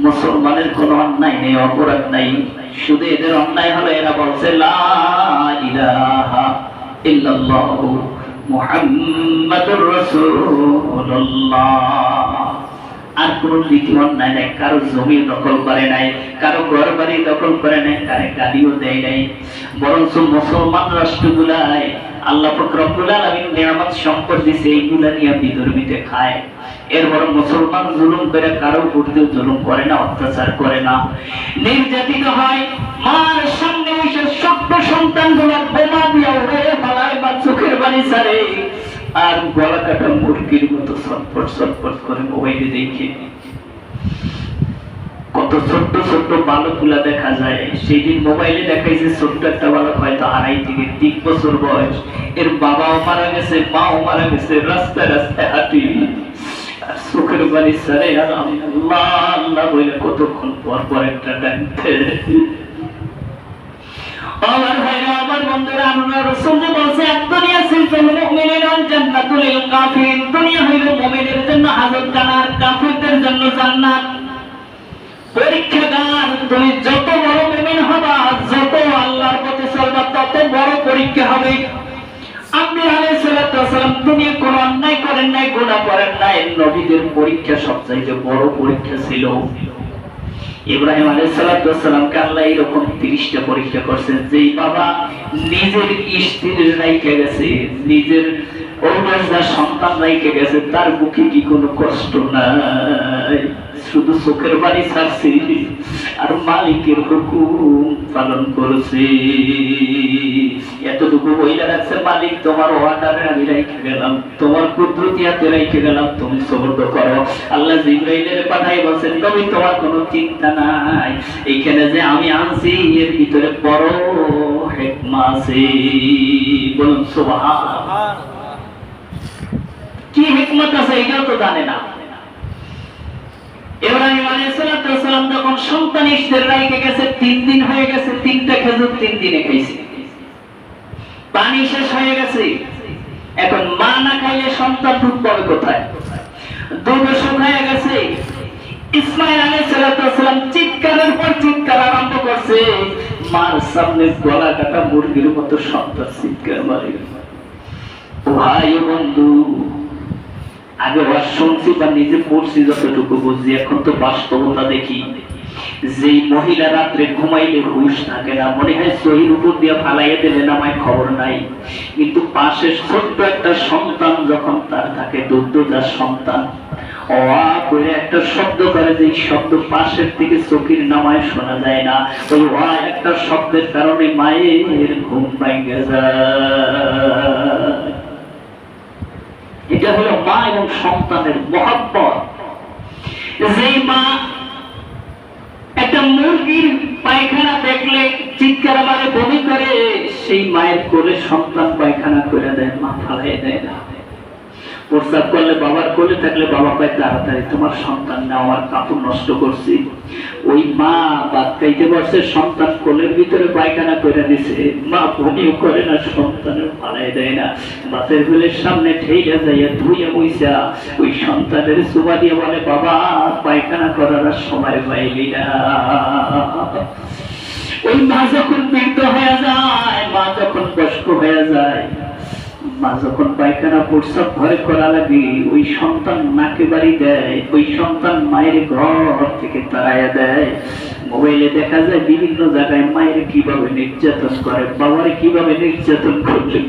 মুসলমানের কোনো অন্যায় নেই, অপরাধ নাই, শুধু এদের অন্যায় হলো এরা বলছে লা ইলাহা ইল্লাল্লাহু মুহাম্মাদুর রাসূলুল্লাহ। আর কোন দ্বিতীয় অন্যায় নাই, কারো জমি দখল করে নাই, কারো ঘর বাড়ি দখল করে নাই, কারে গালিও দেয় নাই, বরঞ্চ মুসলমান রাষ্ট্রগুলায় আল্লাহ পাক রব্বুল আলামিন নিয়ামত সম্পদ দিয়েছে, এইগুলা নিয়ে বিধর্মীতে খায়। এরপর মুসলমান জুলুম করে কারো উপর দিয়ে জুলুম করে না, অত্যাচার করে না, নির্যাতিত হয়। মার সামনে এসে ছোট্ট সন্তানগুলা বোমা দিয়ে উড়ে পালায় বা চোখের পানি ছাড়ে, আর গলা কাটা মুরগির মতো ছটফট ছটফট করে মোবাইলে দেখে। কত ছোট্ট ছোট্ট বালকগুলা দেখা যায়। সেই দিন মোবাইলে দেখাইছে ছোট্ট একটা বালক, হয়তো 2.5 থেকে 3 বছর বয়স, এর বাবাও মারা গেছে, মাও মারা গেছে, রাস্তায় রাস্তায় হাঁটি, চোখের বাড়ি ছাড়ে, আর আমি আল্লাহ আল্লাহ বলে কতক্ষণ পর পর একটা ডাকতে। আমার ভাইরা, আমার বন্ধুরা, আল্লাহ রাসূল যে বলছে, দুনিয়া সিলসিলাতুল মুমিনিন ওয়াল জান্নাতুল লিল কাফিরিন, দুনিয়া হইল মুমিনের জন্য হাজতখানা, আর কাফিরদের জন্য জান্নাত। পরীক্ষাগার। তুমি যত বড় মুমিন হবা, যত আল্লাহর পথে চলবা, তত বড় পরীক্ষা হবে। আপনি আলাইহিস সালাম দুনিয়া কোনো অন্যায় করেন নাই, গুনাহ করেন নাই, নবীদের পরীক্ষা সবচাইতে বড় পরীক্ষা ছিল। ইব্রাহিম আলাইহিস সালামকে আল্লাহ এরকম 30টা পরীক্ষা করছেন। যেই বাবা নিজের স্ত্রীর রাইখে গেছে, নিজের অবস্থা সন্তান রাইখে গেছে, তার মুখে কি কোনো কষ্ট নাই? শুধু চোখের পানি ছাড়ছে আর মালিকের হুকুম পালন করছে। এতটুকু বইলা রাখছে, মালিক তোমার অর্ডারে আমি রাইখে গেলাম, তোমার কুদরতিয়াতে রাইখে গেলাম, তুমি সবর করো। আল্লাহ জিবরাইলের পাঠাই বলছেন, নবী তোমার কোনো চিন্তা নাই, এইখানে যে আমি আনছি এর ভিতরে বড় হিকমা আছে। বলুন সুবহানাল্লাহ। কি হিকমত আছে এটাও তো জানে না। ইব্রাহিম আলাইহিস সালাম যখন সন্তান স্ত্রীর রাইখে গেছে, 3 দিন হয়ে গেছে, 3টা খেজুর 3 দিনে খাইছে। পানি শেষ হয়ে গেছে, এখন মা না খাইলে সন্তান দুধ পাবে কোথায়? দুধ শুকিয়ে গেছে। ইসমাইল আলাইহিস সালাম চিৎকারের পর চিৎকার আরম্ভ করছে, মার সামনে গলা কাটা মুরগির মতো সন্তান চিৎকার মারে। ভাই ও বন্ধু, আগে ওয়াজ শুনছি বা নিজে পড়ছি যতটুকু বুঝি, এখন তো বাস্তবতা দেখি। যে মহিলা রাত্রে ঘুমাইলে হুঁশ থাকে না, মনে হয় সহির উপর দিয়ে ফালাইয়া দিলে নামায় খবর নাই, কিন্তু পাশে ছোট্ট একটা সন্তান যখন তার থাকে, দুধদার সন্তান, ওয়া করে একটা শব্দ করে, যে শব্দ পাশের থেকে চোখের নামায় শোনা যায় না, ওই ওয়া একটা শব্দের কারণে মায়ের ঘুম ভাঙে যায়। এটা হলো মা এবং সন্তানের মহব্বত। যে মা একটা মুরগির পায়খানা দেখলে চিৎকার মারে, বমি করে, সেই মায়ের কোলে সন্তান পায়খানা করে দেয়, মা ফালাই দেয় না। প্রস্রাব করলে বাবার কোলে থাকলে বাবা পায় তাড়াতাড়ি, তোমার সন্তান না আমার কাপড় নষ্ট করছি। ওই মা ভাত খাইতে বসে, সন্তান কোলের ভিতরে পায়খানা করে দিছে, মা বমিও করে না, সন্তানের ফালাই দেয় না, বাতের কোলের সামনে ঠেইলা যাইয়া ধুইয়া বইসা ওই সন্তানের সুবা দিয়ে বলে, বাবা পায়খানা করার সময় পাইলি না। ওই মা যখন বৃদ্ধ হয়ে যায়, মা যখন বয়স্ক হয়ে যায়, মা যখন পায়খানা প্রস্রাব ঘরে করা লাগে, ওই সন্তান মাকে বাড়ি দেয়, ওই সন্তান মায়ের ঘর থেকে তাড়াইয়া দেয়। মোবাইলে দেখা যায় বিভিন্ন জায়গায় মায়ের কিভাবে নির্যাতন করে, বাবার কিভাবে নির্যাতন করছে।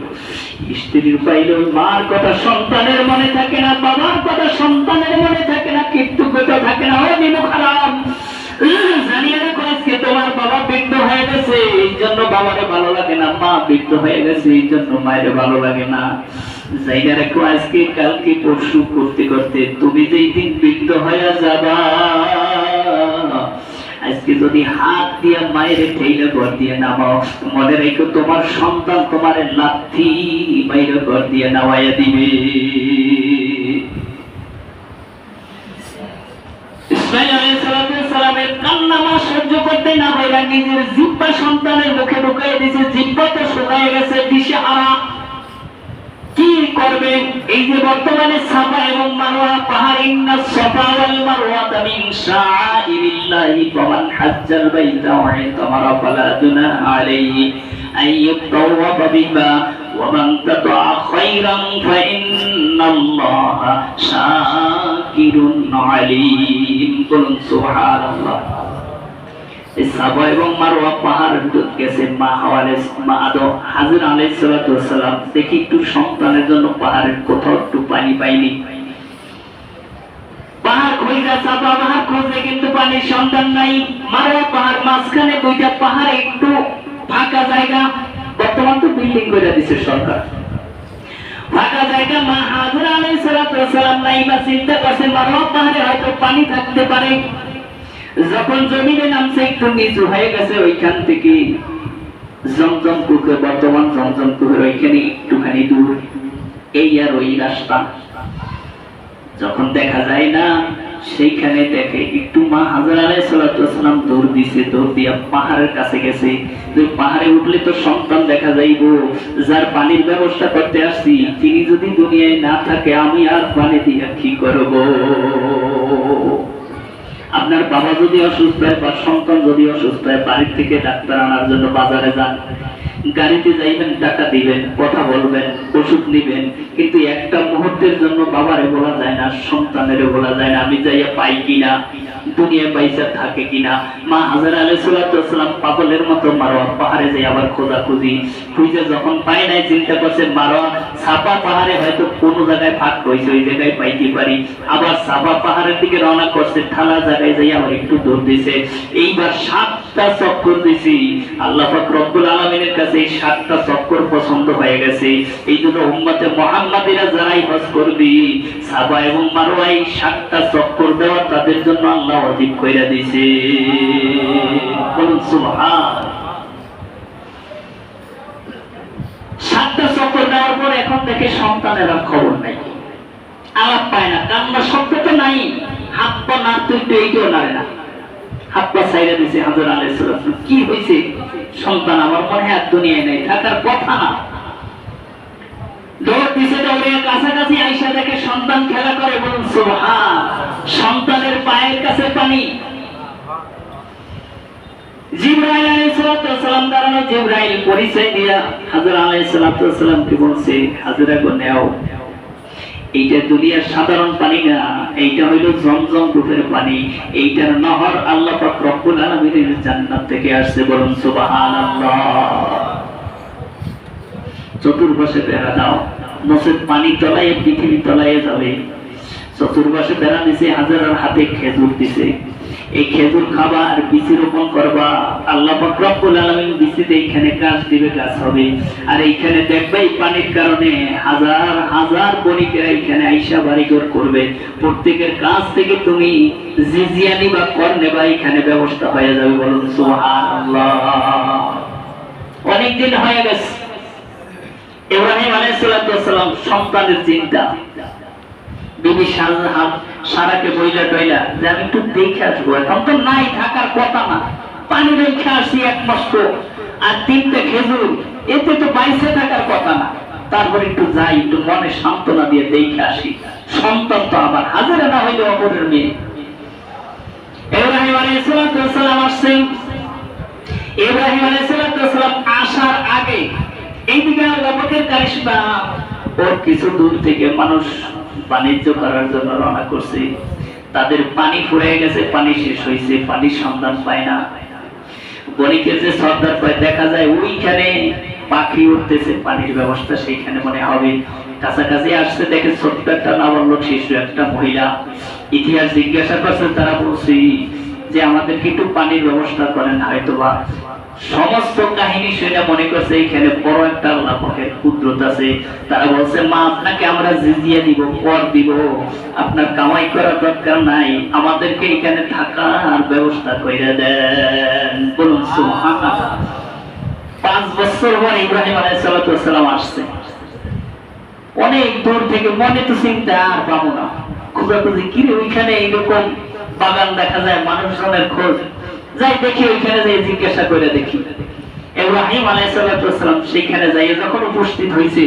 স্ত্রীর পাইলে ওই মার কথা সন্তানের মনে থাকে না, বাবার কথা সন্তানের মনে থাকে না, কৃতজ্ঞতা থাকে না। ও নিমু খারাপ, জানিয়ে রাখো আজকে তোমার বাবা বৃদ্ধ হয়ে গেছে, এই জন্য বাবারে ভালো লাগে না, মা বৃদ্ধ হয়ে গেছে এই জন্য মায়ের ভালো লাগে না। জায়গা রাখো আজকে কালকে পরশু করতে করতে তুমি যেই দিন বৃদ্ধ হয়ে যাবা, আজকে যদি হাত দিয়ে মায়ের ঠেইলে ঘর দিয়ে নামাও, মনে রেখো তোমার সন্তান তোমার লাথি মায়ের ঘর দিয়ে নামাইয়া দিবে। ইসমাইল আলাইহিস সালামের কান্না মা সহ্য করতে না পারে, নিজের জিহ্বা সন্তানের মুখে ঢুকিয়ে দিয়েছে, জিহ্বা তো শুকিয়ে গেছে, দিশেহারা। কি করবে? এই যে বর্তমানে সাফা এবং মারওয়া পাহাড়, ইন্না সাফা ওয়াল মারওয়াতা মিন শাআইরিল্লাহি ফামান হাজ্জাল বাইতা ওয়া ইতামারা ফালা জুনাহা আলাইহি আন ইয়াতাওয়াফা বিমা ওয়া মান তাতা খায়রান ফাইন্নাল্লাহা শাকিরুন আলীম। বলুন সুবহানাল্লাহ। সাফা এবং মারওয়া পাহাড় গেছে মা হাজরা আলাইহিস সালাম, দেখি একটু সন্তানের জন্য পাহাড়ের কোথাও একটু পানি পাইনি। পাহাড় খুঁজে সাফা পাহাড় খুঁজে, কিন্তু পানির সন্তান নাই। মারওয়া পাহাড় মাঝখানে, দুইটা পাহাড়ে একটু ফাঁকা জায়গা, বর্তমান তো বিল্ডিং করে দিছে সরকার, ফাঁকা জায়গা। মা হাজরা আলাইহিস সালাম নাই, বা চিন্তা করছে মারওয়া পাহাড়ে হয়তো পানি থাকতে পারে। যখন জমিনে নামছে একটু নিচু হয়ে গেছে, ওইখান থেকে জমজম পুকুর, বর্তমান জমজম পুকুর ওইখানে একটুখানি দূর, এই আর ওই রাস্তা। যখন দেখা যায় না, সেইখানে দেখে একটু মা হাজরা আলাইহিস সালাম দৌড় দিছে, দৌড় দিয়া পাহাড়ের কাছে গেছে। পাহাড়ে উঠলে তো সন্তান দেখা যাইব, যার পানির ব্যবস্থা করতে আসছি তিনি যদি দুনিয়ায় না থাকে, আমি আর পানি দিয়া কি করব? আপনার বাবা যদি অসুস্থ হয় বা সন্তান যদি অসুস্থ হয়, বাড়ির থেকে ডাক্তার আনার জন্য বাজারে যান, গাড়িতে যাইবেন, টাকা দিবেন, কথা বলবেন, ওষুধ নিবেন, কিন্তু একটা মুহূর্তের জন্য বাবারে বলা যায় না, সন্তানেরে বলা যায় না আমি যাইয়া পাই কিনা, দুনিয়ায় পয়সা থাকে কিনা। মা হাজরা আলাইহিস সালাম পাগলের মতো মারওয়া পাহাড়ে যাই আবার খোঁজাখুঁজি, খুঁজে যখন পাই নাই, চিন্তা করছে মারওয়া সাফা পাহাড়ে হয়তো কোনো জায়গায় ফাঁক হয়েছে, ওই জায়গায় পাইতে পারি। আবার সাফা পাহাড়ের দিকে রওনা করছে, ঠালা জায়গায় যাই আবার একটু দৌড় দিছে। এইবার 7টা চক্কর দিছি। আল্লাহ পাক রব্বুল আলামিনের কাছে এই 7টা চক্কর পছন্দ হয়ে গেছে। এই জন্য উম্মতে মুহাম্মাদিরা যারাই হজ করবি, সাফা এবং মারওয়ায় 7টা চক্কর দেওয়া তাদের জন্য আল্লাহ ওয়াজিব কইরা দিয়েছে। বলুন সুবহান। 7টা চক্কর দেওয়ার পর এখন থেকে সন্তানের আর খবর নাই, আলাপ পায় না, কান্না শব্দ তো নাই, হাত পা নাড়তে একটু এইটাও নাড়ে না, হাত পা ছাইড়া দিয়েছে হাজরা আলাইহিস সালাম। কি হয়েছে? সন্তান আমার মনে হয় দুনিয়ায় নাই, থাকার কথা না। দৌড় দিছে, দৌড়ে কাছাকাছি আইসা দেখে সন্তান খেলা করে, বলুন সুবহান। সন্তানের পায়ের কাছে পানি। জিবরাইল আলাইহিস সালাম দাঁড়ানো, জিবরাইল পরিচয় দিয়া হাজরা আলাইহিস সালামকে বলছে, হাজরা গো নেও, এইটা দুনিয়ার সাধারণ পানি না, এইটা হইল জমজম রূপের পানি, এইটার নহর আল্লাহ পাক রব্বুল আলামিনের জান্নাত থেকে আসছে, বলুন সুবহানাল্লাহ। চতুর্পাশে বেড়া দাও, নসেদ পানি তলায় পৃথিবী তলায় যাবে। চতুর্পাশে বেড়া দিছে, হাজারার হাতে খেজুর দিছে, এই খেজুর খাবা আর বীজ রোপণ করবা। আল্লাহ পাক রব্বুল আলামিন বীজতে এইখানে গাছ দিবে, গাছ হবে। আর এইখানে দেখবে এই পানির কারণে হাজার হাজার বণিকেরা এইখানে আইসা বাড়িঘর করবে। প্রত্যেকের কাছ থেকে তুমি জিজিয়া নিবা, কর নেবা, এইখানে ব্যবস্থা হয়ে যাবে, বলুন সুবহানাল্লাহ। অনেকদিন হয়ে গেছে, ইব্রাহিম আলাইহিস সালাম সন্তানের চিন্তা। বিবি সারাকে বইলা টইলা যে আমি একটু দেখে আসবো, এখন তো নাই, থাকার কথা না, পানি রেখে আসি এক মস্ত আর 3টে খেজুর, এতে তো বাইসে থাকার কথা না, তারপর একটু যাই, একটু মনে সান্ত্বনা দিয়ে দেখে আসি। সন্তান তো আবার হাজারে না হইলে অপরের মেয়ে। ইব্রাহিম আলাইহিস সালাম আসছেন। ইব্রাহিম আলাইহিস সালাম আসার আগে এইদিকে আল্লাহ পাকের কারিশমা, ওর কিছু দূর থেকে মানুষ বাণিজ্য করার জন্য রওনা করছে। তাদের পানি ফুরিয়ে গেছে, পানি শেষ হয়েছে, পানির সন্ধান পায় না। বণিকের যে সর্দার পায়, দেখা যায় ওইখানে পাখি উঠতেছে, পানির ব্যবস্থা সেইখানে মনে হবে। কাছাকাছি আসছে, দেখে ছোট্ট একটা নাবালক শিশু, একটা মহিলা। ইতিহাস জিজ্ঞাসা করছে, তারা বলছে যে আমাদেরকে একটু পানির ব্যবস্থা করেন। হয়তোবা সমস্ত কাহিনী শুনে মনে করছে এখানে বড় একটা আল্লাহ পাকের কুদরত আছে। তারা বলছে, মা আপনাকে আমরা জিজিয়া দিব, কর দিব, আপনার কামাই করার দরকার নাই, আমাদেরকে এখানে থাকার ব্যবস্থা কইরা দেন, বলুন সুবহানাল্লাহ। 5 বছর পর ইব্রাহিম আলাইহিস সালাম আসছে। অনেক দূর থেকে, মনে তো চিন্তা আর পাবো না, খোঁজাখুঁজি, কিরে ওইখানে এইরকম বাগান দেখা যায়, মানুষজনের খোঁজ, যাই দেখি ওইখানে যাই জিজ্ঞাসা করে দেখি। ইব্রাহিম আলাইহিস সালাম সেখানে যাই যখন উপস্থিত হয়েছে,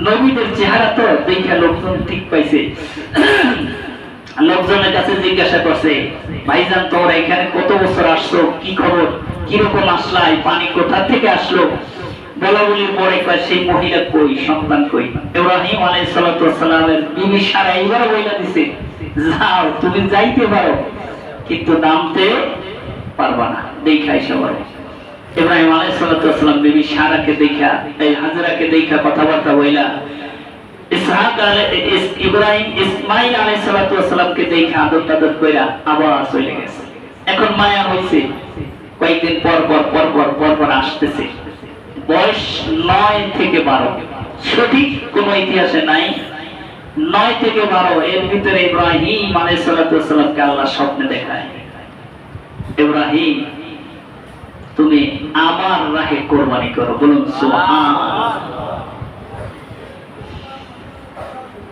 নবীদের চেহারা তো দেখে লোকজন ঠিক পাইছে। লোকজনের কাছে জিজ্ঞাসা করছে, ভাইজান তোমরা এখানে কত বছর আসছো, কি খবর, কিরকম আসলা, পানি কোথা থেকে আসলো? বলাবলির পরে কয়, সেই মহিলা কই, সন্তান কই? ইব্রাহিম আলাইহিস সালামের বিবি সারা এবার বইলা দিছে, যাও তুমি যাইতে পারো, কিন্তু নামতে পারবা না, দেখা এসে বলো। ইব্রাহিম আলাইহিস সালাম বিবি সারাকে দেখা, এই হাজরাকে দেখা কথাবার্তা বইলা, ইব্রাহিম ইসমাইল আলাইহিস সালামকে দেখা আদর টাদর কইরা আবার চলে গেছে। এখন মায়া হইছে, কয়েকদিন পর আসতেছে। বয়স 9 থেকে 12, সঠিক কোন ইতিহাসে নাই, 9 থেকে 12 এর ভিতরে ইব্রাহিম আলাইহিস সালামকে আল্লাহ স্বপ্নে দেখায়, ইব্রাহিম তুমি আমার রাহে কোরবানি করো, বলুন সুবহানাল্লাহ।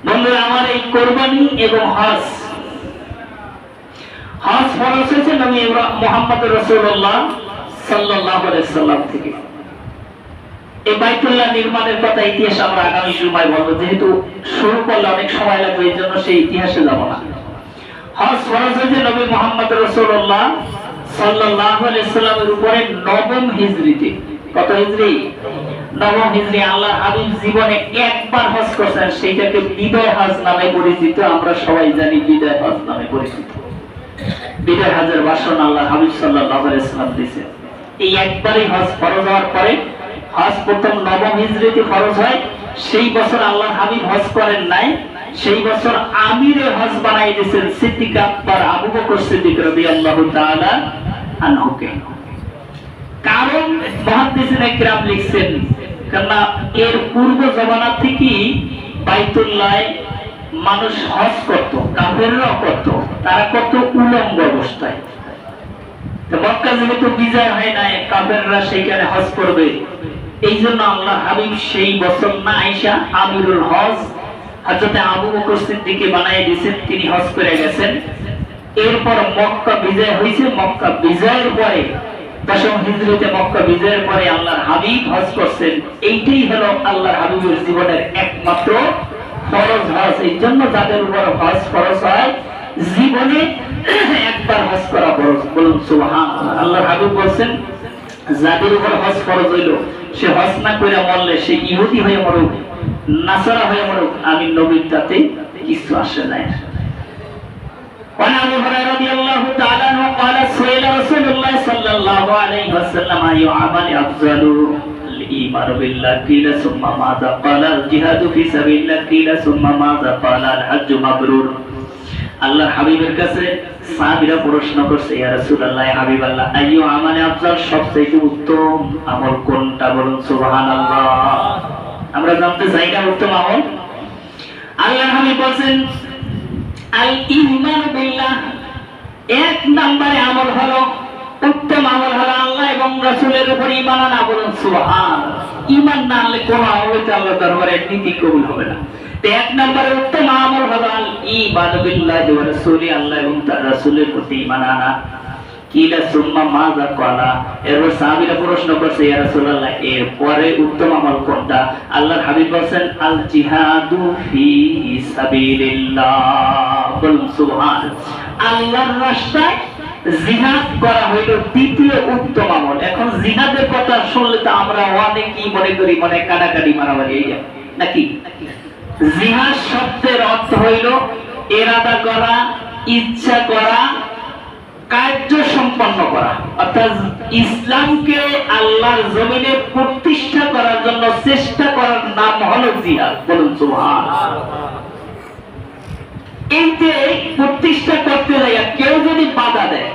বন্ধুরা আমার, এই কোরবানি এবং হজ ফরজ হয়েছে নবী মুহাম্মদ রাসূলুল্লাহ সাল্লাল্লাহু আলাইহি সাল্লাম থেকে। এই বাইতুল্লাহ নির্মাণের কথা ইতিহাস আমরা আগামী সময় বলবো, যেহেতু শুরু করলে অনেক সময় লাগবে, এই জন্য সেই ইতিহাসে যাব না। হজ ফরজ হয়েছে নবী মুহাম্মদ রাসূলুল্লাহ সাল্লাল্লাহু আলাইহি সাল্লামের উপরে 9ম হিজরিতে। কত হিজরি? 9ম হিজরি। আল্লাহ হাবিব জীবনে একবার হজ করেছেন, সেইটাকে বিদায় হজ নামে পরিচিত, আমরা সবাই জানি বিদায় হজ নামে পরিচিত। বিদায় হজের ভাষণ আল্লাহ হাবিব সাল্লাল্লাহু আলাইহি সাল্লাম দিয়েছেন। এই একবারই হজ ফরজ হওয়ার পরে, হজ প্রথম 9ম হিজরিতে ফরজ হয়, সেই বছর আল্লাহ হাবিব হজ করেন নাই, সেই বছর আমিরে হজ বানাই দিয়েছেন সিদ্দিক আকবর আবু বকর সিদ্দিক রাদিয়াল্লাহু তাআলা আনহুকে। কারণ মুহাদ্দিসিনে কিরাম লিখছেন, কারণ এর পূর্ব জমানা থেকে বাইতুল্লাহ মানুষ হজ করত, কাফেররাও করত, তারা করত উলঙ্গ অবস্থায়। মক্কা যেহেতু বিজয় হয় নাই, কাফেররা সেখানে হজ করবে, এই জন্য আল্লাহ হাবিব সেই বছর না আইসা আমিরুল হজ হযরত আবু বকর সিদ্দিককে বানায় দিয়েছেন, তিনি হজ করে গেছেন। এরপর মক্কা বিজয় হয়েছে, মক্কা বিজয়ের পরে দশম হিজরিতে মক্কা বিজয়ের পরে আল্লাহর হাবিব হজ করছেন। এইটাই হলো আল্লাহর হাবিবের জীবনের একমাত্র ফরজ হজ। এই জন্য যাদের উপর হজ ফরজ হয় জীবনে একবার হজ করা ফরজ। বলুন সুবহানাল্লাহ। আল্লাহর হাবিব বলছেন যাদের উপর হজ ফরজ হইল সে হজ না করে মরলে সে ইহুদি হয়ে মরুক, নাসারা হয়ে মরুক, আমি নবীর তাতে কিছু আসে নাই। وعن ابي هريره رضي الله تعالى عنه قال سئل رسول الله صلى الله عليه وسلم اي عمل افضل؟ الايمان بالله قيل ثم ماذا؟ قال الجهاد في سبيل الله قيل ثم ماذا؟ قال الحج مبرور। আল্লাহর হাবিবের কাছে সাহাবীরা প্রশ্ন করছে, ইয়া রাসূলুল্লাহ, হাবিবাল্লাহ, আইয়ু আমালে আফজাল, সবচেয়ে উত্তম আমল কোনটা? বলুন সুবহানাল্লাহ। আমরা জানতে চাই না উত্তম আমল। আল্লাহর হাবিব বলেন আল ঈমান বিল্লাহ, এক নম্বরে আমল হলো, উত্তম আমল হলো আল্লাহ এবং রাসূলের উপর ঈমান আনা। বলুন সুবহানাল্লাহ। ঈমান না আনলে কোন আমলই আল্লাহর দরবারে নীতি কবুল হবে না। তো এক নম্বরে উত্তম আমল হলো আল ঈমান বিল্লাহি ওয়া রাসূলি, আল্লাহ এবং তার রাসূলের প্রতি ঈমান আনা। কিলা সুম্মা মাযা ক্বালা, এরপর সাহাবীরা প্রশ্ন করছে, ইয়া রাসূলুল্লাহ, এরপরে উত্তম আমল কোনটা? আল্লাহর হাবিব বলেন আল জিহাদু ফি সাবিলিল্লাহ। বলুন সুবহানাল্লাহ। আল্লাহর রাস্তায় জিহাদ করা হইল দ্বিতীয় উত্তম আমল। এখন জিহাদের কথা শুনলে তো আমরা অনেকেই মনে করি মনে কাটাকাটি মারামারি এই নাকি? জিহাদ শব্দের অর্থ হইল ইরাদা করা, ইচ্ছা করা, কার্য সম্পন্ন করা। অর্থাৎ ইসলামকে আল্লাহর জমিনে প্রতিষ্ঠা করার জন্য চেষ্টা করার নাম হলো জিহাদ। বলুন সুবহানাল্লাহ। এই যে প্রতিষ্ঠা করতে যাইয়া কেউ যদি বাধা দেয়,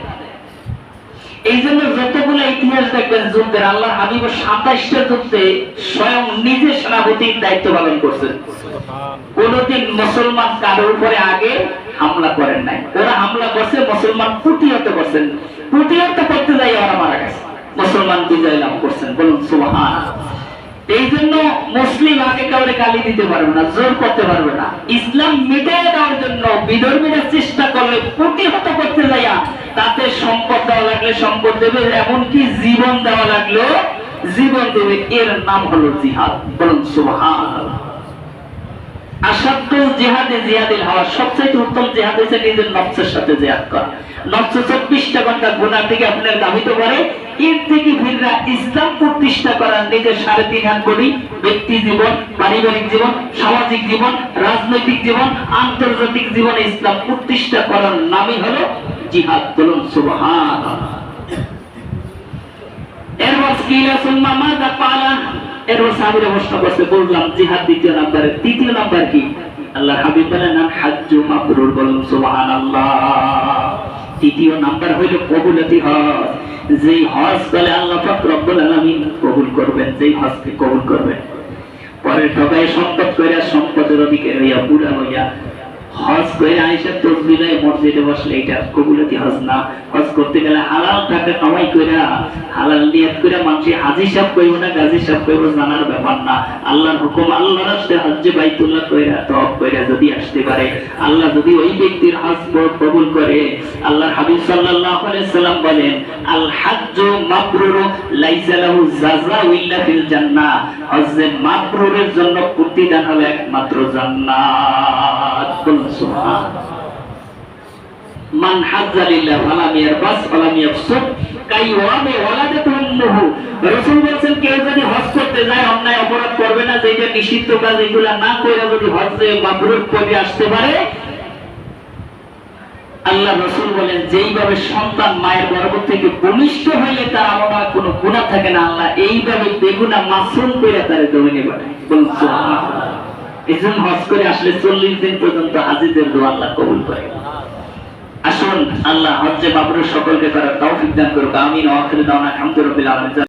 এই জন্য যতগুলো ইতিহাস দেখবেন যুদ্ধের, আল্লাহর হাবিব 27টা যুদ্ধে স্বয়ং নিজে সেনাপতির দায়িত্ব পালন করছেন। কোনদিন মুসলমান কারোর উপরে আগে হামলা করেন নাই। ওরা হামলা করছে, মুসলমান প্রতিহত করছেন, প্রতিহত করতে যাই ওরা মারা গেছে, মুসলমান বিজয় লাভ করছেন। বলুন সুবহানাল্লাহ। এই জন্য মুসলিম আগে কাউরে গালি দিতে পারবে না, জোর করতে পারবে না। ইসলাম মিটিয়ে দেওয়ার জন্য বিধর্মীরা চেষ্টা করলে প্রতিহত করতে যাইয়া তাতে সম্পদ দেওয়া লাগলে সম্পদ দেবে, এমনকি জীবন দেওয়া লাগলো জীবন দেবে। এর নাম হলো জিহাদ। বলুন সুবহানাল্লাহ। আসাদুল জিহাদে জিহাদিল হাওয়া, সবচেয়ে উত্তম জিহাদ হচ্ছে নিজের নফসের সাথে জিহাদ করা। নফস 24টা ঘন্টা গুনাহ থেকে আপনার দাবিত করে, এর থেকে ভিড়রা ইসলাম প্রতিষ্ঠা করার নিজের 3.5 হাত বডি, ব্যক্তি জীবন, পারিবারিক জীবন, সামাজিক জীবন, রাজনৈতিক জীবন, আন্তর্জাতিক জীবনে ইসলাম প্রতিষ্ঠা করার নামই হলো জিহাদ। বলুন সুবহানাল্লাহ। এরপর কিলা সুম্মা মাযা ক্বালা, এরপর সাহাবীরা প্রশ্ন করছে, বললাম জিহাদ দ্বিতীয় নাম্বারে, তৃতীয় নাম্বার কি? আল্লাহর হাবিব বলেন হাজ্জু মাবরুর। বলুন সুবহানাল্লাহ। তৃতীয় নাম্বার হইল কবুলাতি হজ। যেই হজ বলে আল্লাহ পাক রব্বুল আলামিন কবুল করবেন, যেই হজকে কবুল করবেন। পরে ঠকায় সম্পদ কইরা সম্পদের অধিকারী হইয়া বুড়া হইয়া হজ করে আয়েশা তসবিহায় মসজিদে বসলে এটা কবুলাতি হজ না। হজ করতে গেলে হালাল টাকা কামাই কইরা হালাল নিয়ত কইরা মানুষ হাজী সাহেব কইব না গাজী সাহেব কইব জানার ব্যাপার না। আল্লাহর হুকুম, আল্লাহর রাস্তায় হজ্জে বাইতুল্লাহ কইরা তওয়াফ কইরা যদি আসতে পারে, আল্লাহ যদি ওই ব্যক্তির হজ কবুল করে, আল্লাহর হাবিব সাল্লাল্লাহু আলাইহি সাল্লাম বলেন আল হাজ্জু মাবরুর লাইসা লাহু জাযাউ ইল্লা ফিল জান্নাহ। হজ্জে মাবরুরের জন্য প্রতিদান হলো একমাত্র জান্নাত। মান হাজ্জা লিল্লাহ ফালাম ইয়ারবাস ফালাম ইয়াফসুক কাইওয়ামে ওয়ালাদাতুহু উম্মুহু। রাসূল বলেন কেউ যদি হজ করতে যায় অন্যায় অপরাধ করবে না, যেটা নিষিদ্ধ কাজ এগুলা না কইরা যদি হজ্জে মাবরুর করে আসতে পারে, আল্লাহ রাসূল বলেন যেইভাবে সন্তান মায়ের গর্ভ থেকে ভূমিষ্ঠ হইলে তার আমলে কোনো গুনাহ থাকে না, আল্লাহ এইভাবে বেগুনাহ মাসুম কইরা তারে জমিনে পাঠায়। বলুন সুবহানাল্লাহ। এজন্য হজ করে আসলে 40 দিন পর্যন্ত হাজীদের দোয়া আল্লাহ কবুল করে। আসুন আল্লাহ হজ্জে মাবরুর সকলকে করার তৌফিক দান করুক। আমিন। ওয়া আখিরু দাওয়ানা আলহামদুলিল্লাহি রাব্বিল আলামিন।